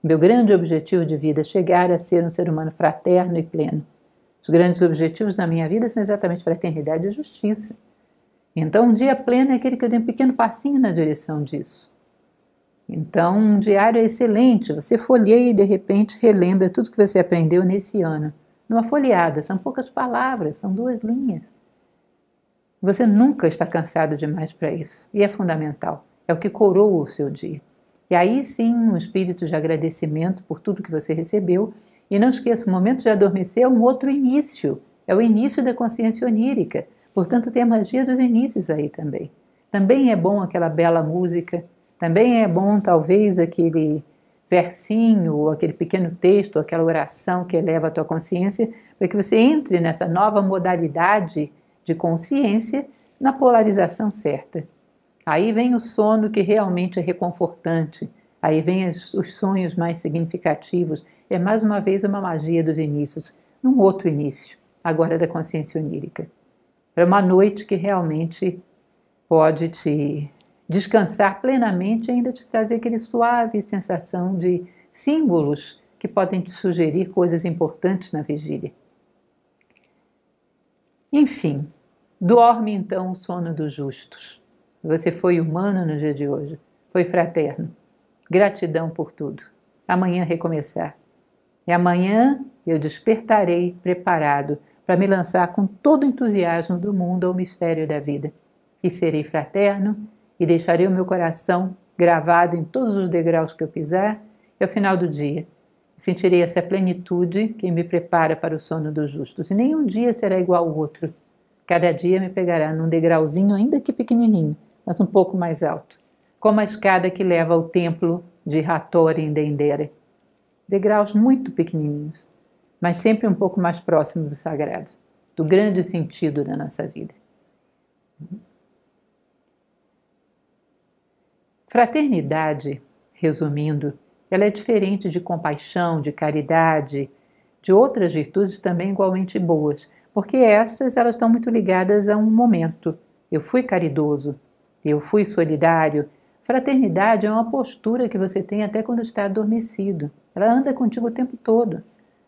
Meu grande objetivo de vida é chegar a ser um ser humano fraterno e pleno. Os grandes objetivos da minha vida são exatamente fraternidade e justiça. Então, um dia pleno é aquele que eu dei um pequeno passinho na direção disso. Então, um diário é excelente. Você folheia e, de repente, relembra tudo que você aprendeu nesse ano. Numa folheada, são poucas palavras, são 2 linhas. Você nunca está cansado demais para isso. E é fundamental. É o que coroa o seu dia. E aí sim, um espírito de agradecimento por tudo que você recebeu. E não esqueça, o momento de adormecer é um outro início. É o início da consciência onírica. Portanto, tem a magia dos inícios aí também. Também é bom aquela bela música. Também é bom, talvez, aquele versinho, ou aquele pequeno texto, ou aquela oração que eleva a tua consciência, para que você entre nessa nova modalidade de consciência na polarização certa. Aí vem o sono que realmente é reconfortante. Aí vem os sonhos mais significativos. É mais uma vez uma magia dos inícios, num outro início, agora da consciência onírica. Para uma noite que realmente pode te descansar plenamente e ainda te trazer aquele suave sensação de símbolos que podem te sugerir coisas importantes na vigília. Enfim, dorme então o sono dos justos. Você foi humano no dia de hoje, foi fraterno. Gratidão por tudo. Amanhã recomeçar. E amanhã eu despertarei preparado para me lançar com todo o entusiasmo do mundo ao mistério da vida. E serei fraterno e deixarei o meu coração gravado em todos os degraus que eu pisar e ao final do dia sentirei essa plenitude que me prepara para o sono dos justos. E nenhum dia será igual ao outro. Cada dia me pegará num degrauzinho, ainda que pequenininho, mas um pouco mais alto, como a escada que leva ao templo de Hattori em Dendera. Degraus muito pequenininhos, mas sempre um pouco mais próximo do sagrado, do grande sentido da nossa vida. Fraternidade, resumindo, ela é diferente de compaixão, de caridade, de outras virtudes também igualmente boas, porque elas estão muito ligadas a um momento. Eu fui caridoso, eu fui solidário. Fraternidade é uma postura que você tem até quando está adormecido. Ela anda contigo o tempo todo.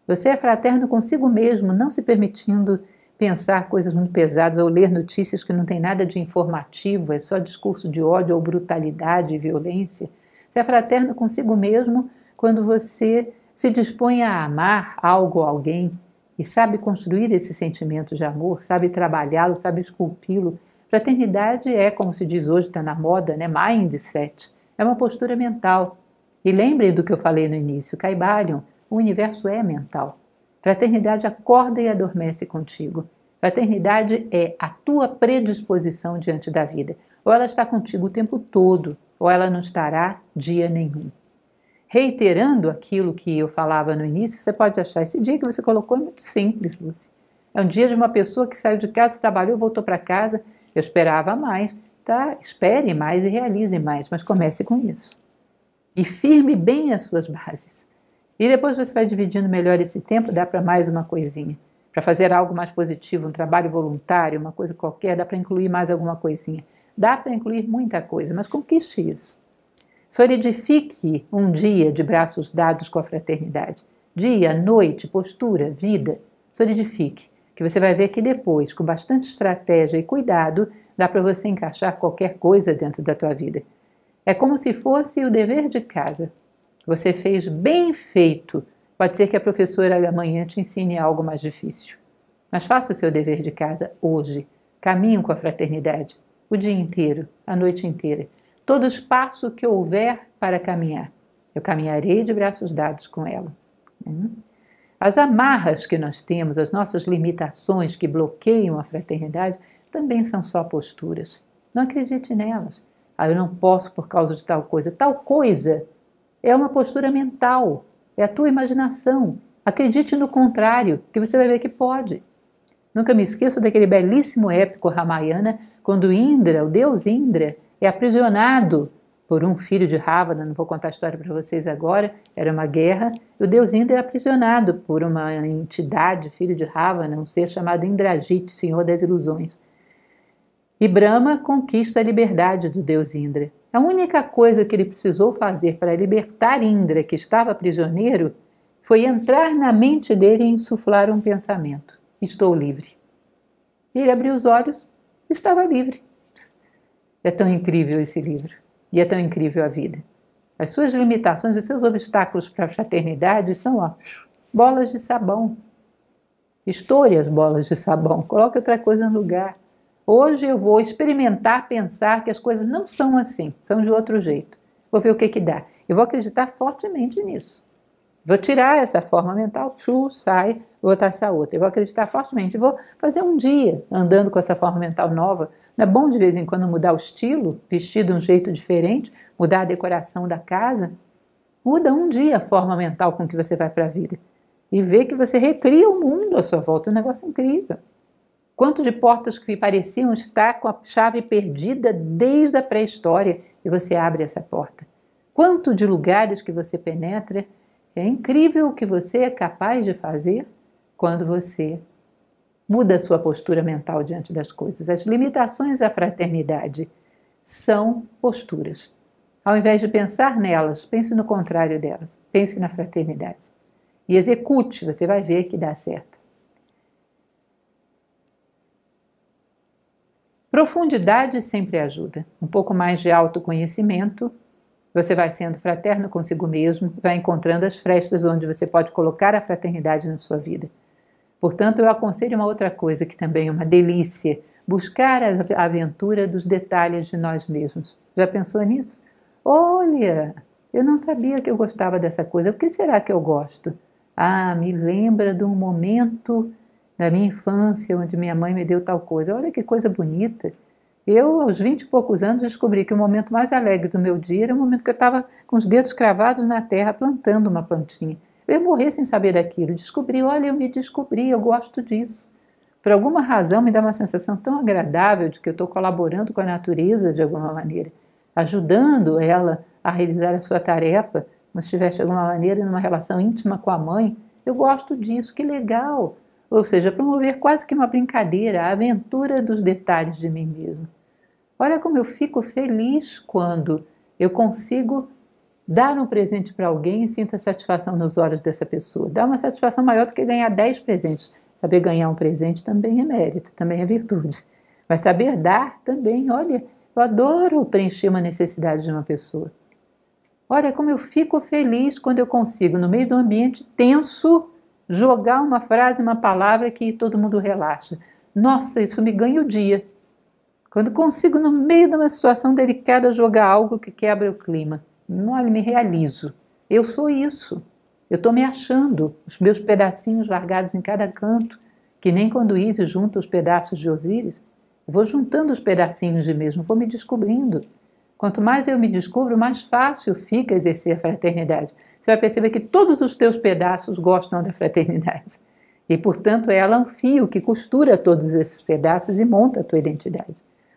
Você é fraterno consigo mesmo, não se permitindo pensar coisas muito pesadas ou ler notícias que não tem nada de informativo, é só discurso de ódio ou brutalidade e violência. Você é fraterno consigo mesmo quando você se dispõe a amar algo ou alguém e sabe construir esse sentimento de amor, sabe trabalhá-lo, sabe esculpi-lo. Fraternidade é, como se diz hoje, está na moda, né? Mindset. É uma postura mental. E lembrem do que eu falei no início, Caibalion, o universo é mental. Fraternidade acorda e adormece contigo. Fraternidade é a tua predisposição diante da vida. Ou ela está contigo o tempo todo, ou ela não estará dia nenhum. Reiterando aquilo que eu falava no início, você pode achar, esse dia que você colocou é muito simples, Lúcia. É um dia de uma pessoa que saiu de casa, trabalhou, voltou para casa. Eu esperava mais, tá? Espere mais e realize mais, mas comece com isso. E firme bem as suas bases. E depois você vai dividindo melhor esse tempo, dá para mais uma coisinha. Para fazer algo mais positivo, um trabalho voluntário, uma coisa qualquer, dá para incluir mais alguma coisinha. Dá para incluir muita coisa, mas conquiste isso. Solidifique um dia de braços dados com a fraternidade. Dia, noite, postura, vida. Solidifique, que você vai ver que depois, com bastante estratégia e cuidado, dá para você encaixar qualquer coisa dentro da tua vida. É como se fosse o dever de casa. Você fez bem feito. Pode ser que a professora amanhã te ensine algo mais difícil. Mas faça o seu dever de casa hoje. Caminho com a fraternidade. O dia inteiro, a noite inteira. Todo espaço que houver para caminhar. Eu caminharei de braços dados com ela. As amarras que nós temos, as nossas limitações que bloqueiam a fraternidade, também são só posturas. Não acredite nelas. Eu não posso por causa de tal coisa. Tal coisa é uma postura mental, é a tua imaginação. Acredite no contrário, que você vai ver que pode. Nunca me esqueço daquele belíssimo épico Ramayana, quando Indra, o deus Indra, é aprisionado por um filho de Ravana. Não vou contar a história para vocês agora, era uma guerra. E o deus Indra é aprisionado por uma entidade, filho de Ravana, um ser chamado Indrajit, senhor das ilusões. E Brahma conquista a liberdade do deus Indra. A única coisa que ele precisou fazer para libertar Indra, que estava prisioneiro, foi entrar na mente dele e insuflar um pensamento. Estou livre. E ele abriu os olhos e estava livre. É tão incrível esse livro. E é tão incrível a vida. As suas limitações, os seus obstáculos para a fraternidade são bolas de sabão. Estoure as bolas de sabão. Coloque outra coisa no lugar. Hoje eu vou experimentar pensar que as coisas não são assim, são de outro jeito. Vou ver o que dá. Eu vou acreditar fortemente nisso. Vou tirar essa forma mental, sai, vou botar essa outra. Eu vou acreditar fortemente. Vou fazer um dia andando com essa forma mental nova. Não é bom de vez em quando mudar o estilo, vestir de um jeito diferente, mudar a decoração da casa? Muda um dia a forma mental com que você vai para a vida. E vê que você recria o mundo à sua volta. Um negócio incrível. Quanto de portas que pareciam estar com a chave perdida desde a pré-história e você abre essa porta. Quanto de lugares que você penetra. É incrível o que você é capaz de fazer quando você muda a sua postura mental diante das coisas. As limitações à fraternidade são posturas. Ao invés de pensar nelas, pense no contrário delas. Pense na fraternidade. E execute, você vai ver que dá certo. Profundidade sempre ajuda. Um pouco mais de autoconhecimento, você vai sendo fraterno consigo mesmo, vai encontrando as frestas onde você pode colocar a fraternidade na sua vida. Portanto, eu aconselho uma outra coisa que também é uma delícia, buscar a aventura dos detalhes de nós mesmos. Já pensou nisso? Olha, eu não sabia que eu gostava dessa coisa, o que será que eu gosto? Ah, me lembra de um momento da minha infância onde minha mãe me deu tal coisa. Olha que coisa bonita. Eu, aos 20 e poucos anos, descobri que o momento mais alegre do meu dia era o momento que eu estava com os dedos cravados na terra plantando uma plantinha. Eu ia morrer sem saber daquilo. Descobri, olha, eu me descobri, eu gosto disso. Por alguma razão me dá uma sensação tão agradável de que eu estou colaborando com a natureza de alguma maneira, ajudando ela a realizar a sua tarefa, como se estivesse de alguma maneira numa relação íntima com a mãe. Eu gosto disso, que legal! Ou seja, promover quase que uma brincadeira, a aventura dos detalhes de mim mesmo. Olha como eu fico feliz quando eu consigo dar um presente para alguém e sinto a satisfação nos olhos dessa pessoa. Dá uma satisfação maior do que ganhar 10 presentes. Saber ganhar um presente também é mérito, também é virtude. Mas saber dar também, olha, eu adoro preencher uma necessidade de uma pessoa. Olha como eu fico feliz quando eu consigo, no meio de um ambiente tenso, jogar uma frase, uma palavra que todo mundo relaxa. Nossa, isso me ganha o dia. Quando consigo, no meio de uma situação delicada, jogar algo que quebra o clima. Olha, me realizo. Eu sou isso. Eu estou me achando. Os meus pedacinhos largados em cada canto, que nem quando Ísis junta os pedaços de Osíris. Eu vou juntando os pedacinhos de mim mesmo, vou me descobrindo. Quanto mais eu me descubro, mais fácil fica exercer a fraternidade. Você vai perceber que todos os teus pedaços gostam da fraternidade. E, portanto, ela é um fio que costura todos esses pedaços e monta a tua identidade.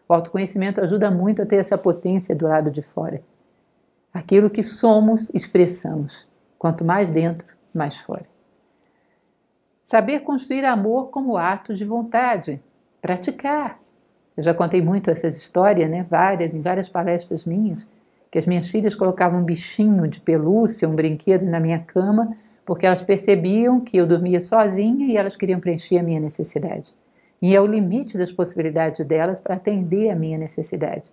O autoconhecimento ajuda muito a ter essa potência do lado de fora. Aquilo que somos, expressamos. Quanto mais dentro, mais fora. Saber construir amor como ato de vontade. Praticar. Eu já contei muito essas histórias, né? Em várias palestras minhas, que as minhas filhas colocavam um bichinho de pelúcia, um brinquedo na minha cama, porque elas percebiam que eu dormia sozinha e elas queriam preencher a minha necessidade. E é o limite das possibilidades delas para atender a minha necessidade.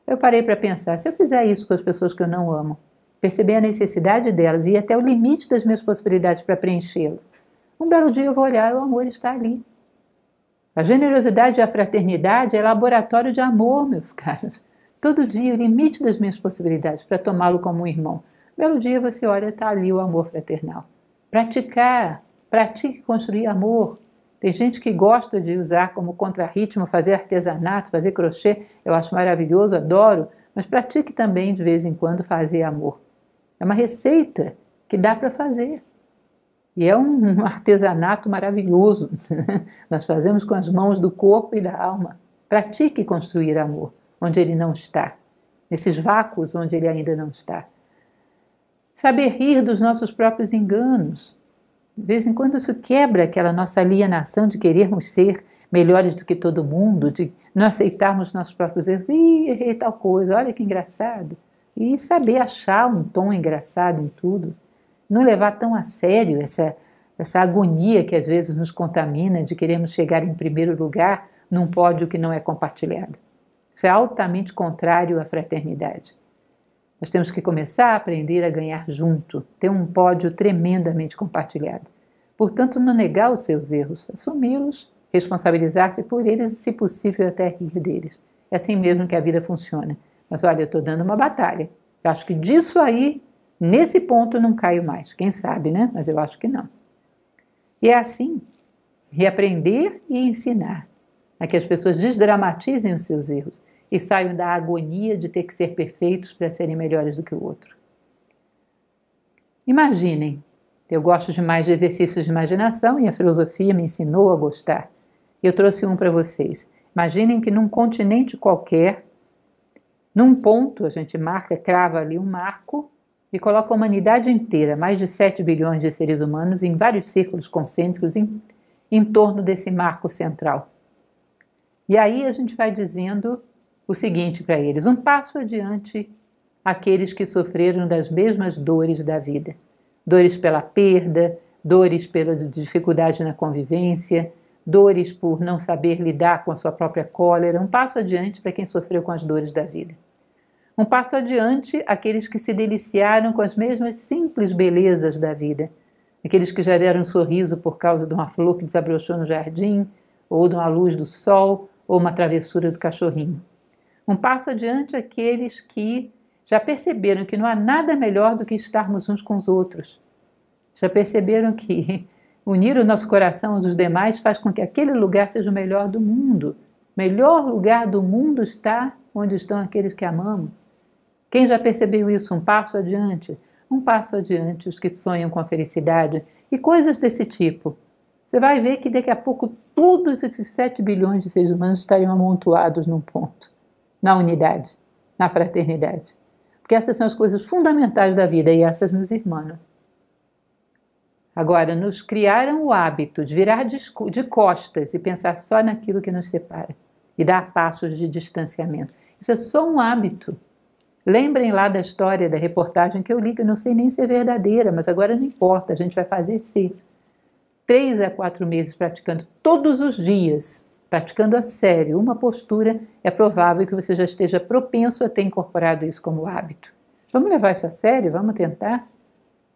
Eu parei para pensar, se eu fizer isso com as pessoas que eu não amo, perceber a necessidade delas e ir até o limite das minhas possibilidades para preenchê-las, um belo dia eu vou olhar e o amor está ali. A generosidade e a fraternidade é laboratório de amor, meus caros. Todo dia o limite das minhas possibilidades para tomá-lo como um irmão. Um belo dia você olha, está ali o amor fraternal. Praticar, pratique construir amor. Tem gente que gosta de usar como contrarritmo, fazer artesanato, fazer crochê. Eu acho maravilhoso, adoro. Mas pratique também, de vez em quando, fazer amor. É uma receita que dá para fazer. E é um artesanato maravilhoso. Nós fazemos com as mãos do corpo e da alma. Pratique construir amor, onde ele não está. Nesses vácuos onde ele ainda não está. Saber rir dos nossos próprios enganos. De vez em quando isso quebra aquela nossa alienação de querermos ser melhores do que todo mundo, de não aceitarmos nossos próprios erros. Ih, errei tal coisa, olha que engraçado. E saber achar um tom engraçado em tudo. Não levar tão a sério essa agonia que às vezes nos contamina de querermos chegar em primeiro lugar num pódio que não é compartilhado. Isso é altamente contrário à fraternidade. Nós temos que começar a aprender a ganhar junto, ter um pódio tremendamente compartilhado. Portanto, não negar os seus erros, assumi-los, responsabilizar-se por eles e, se possível, até rir deles. É assim mesmo que a vida funciona. Mas olha, eu estou dando uma batalha. Eu acho que disso aí, nesse ponto, não caio mais. Quem sabe, né? Mas eu acho que não. E é assim, reaprender e ensinar a que as pessoas desdramatizem os seus erros e saiam da agonia de ter que ser perfeitos para serem melhores do que o outro. Imaginem, eu gosto demais de exercícios de imaginação e a filosofia me ensinou a gostar. Eu trouxe um para vocês. Imaginem que num continente qualquer, num ponto, a gente marca, crava ali um marco e coloca a humanidade inteira, mais de 7 bilhões de seres humanos, em vários círculos concêntricos em torno desse marco central. E aí a gente vai dizendo o seguinte para eles: um passo adiante aqueles que sofreram das mesmas dores da vida. Dores pela perda, dores pela dificuldade na convivência, dores por não saber lidar com a sua própria cólera, um passo adiante para quem sofreu com as dores da vida. Um passo adiante aqueles que se deliciaram com as mesmas simples belezas da vida, aqueles que já deram um sorriso por causa de uma flor que desabrochou no jardim, ou de uma luz do sol, ou uma travessura do cachorrinho. Um passo adiante aqueles que já perceberam que não há nada melhor do que estarmos uns com os outros. Já perceberam que unir o nosso coração aos dos demais faz com que aquele lugar seja o melhor do mundo. O melhor lugar do mundo está onde estão aqueles que amamos. Quem já percebeu isso? Um passo adiante. Um passo adiante os que sonham com a felicidade e coisas desse tipo. Você vai ver que daqui a pouco todos esses 7 bilhões de seres humanos estariam amontoados num ponto. Na unidade, na fraternidade. Porque essas são as coisas fundamentais da vida e essas nos irmanam. Agora, nos criaram o hábito de virar de costas e pensar só naquilo que nos separa e dar passos de distanciamento. Isso é só um hábito. Lembrem lá da história, da reportagem que eu li, que eu não sei nem se é verdadeira, mas agora não importa, a gente vai fazer ser. 3 a 4 meses praticando todos os dias, praticando a sério uma postura, é provável que você já esteja propenso a ter incorporado isso como hábito. Vamos levar isso a sério? Vamos tentar?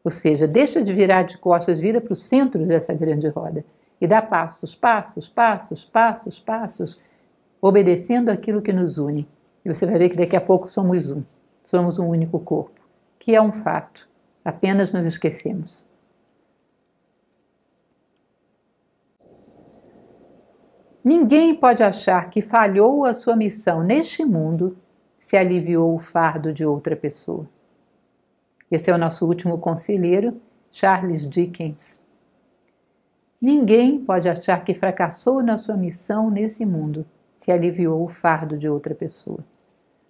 Ou seja, deixa de virar de costas, vira para o centro dessa grande roda e dá passos, passos, passos, passos, passos, obedecendo aquilo que nos une. E você vai ver que daqui a pouco somos um. Somos um único corpo, que é um fato. Apenas nos esquecemos. Ninguém pode achar que falhou a sua missão neste mundo se aliviou o fardo de outra pessoa. Esse é o nosso último conselheiro, Charles Dickens. Ninguém pode achar que fracassou na sua missão nesse mundo se aliviou o fardo de outra pessoa.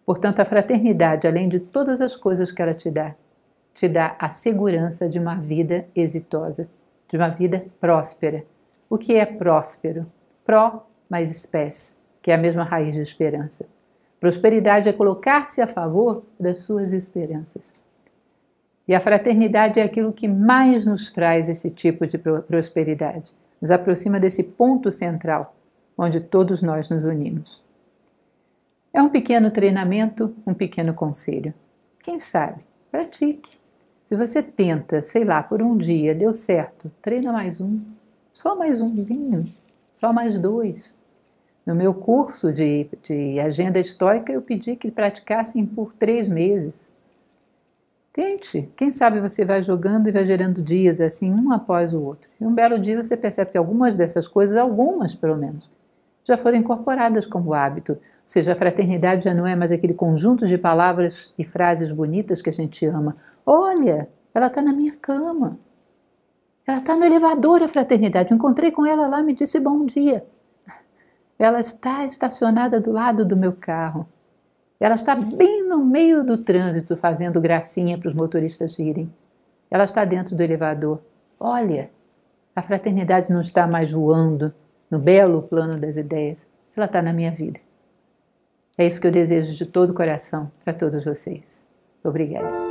Portanto, a fraternidade, além de todas as coisas que ela te dá a segurança de uma vida exitosa, de uma vida próspera. O que é próspero? Pró mais espécie, que é a mesma raiz de esperança. Prosperidade é colocar-se a favor das suas esperanças. E a fraternidade é aquilo que mais nos traz esse tipo de prosperidade. Nos aproxima desse ponto central, onde todos nós nos unimos. É um pequeno treinamento, um pequeno conselho. Quem sabe? Pratique. Se você tenta, sei lá, por um dia, deu certo, treina mais um. Só mais umzinho. Só mais 2. No meu curso de agenda estoica, eu pedi que praticassem por 3 meses. Tente. Quem sabe você vai jogando e vai gerando dias assim, um após o outro. E um belo dia você percebe que algumas dessas coisas, algumas pelo menos, já foram incorporadas como hábito. Ou seja, a fraternidade já não é mais aquele conjunto de palavras e frases bonitas que a gente ama. Olha, ela está na minha cama. Ela está no elevador, a fraternidade. Encontrei com ela lá, me disse bom dia. Ela está estacionada do lado do meu carro. Ela está bem no meio do trânsito, fazendo gracinha para os motoristas irem. Ela está dentro do elevador. Olha, a fraternidade não está mais voando no belo plano das ideias. Ela está na minha vida. É isso que eu desejo de todo o coração para todos vocês. Obrigada.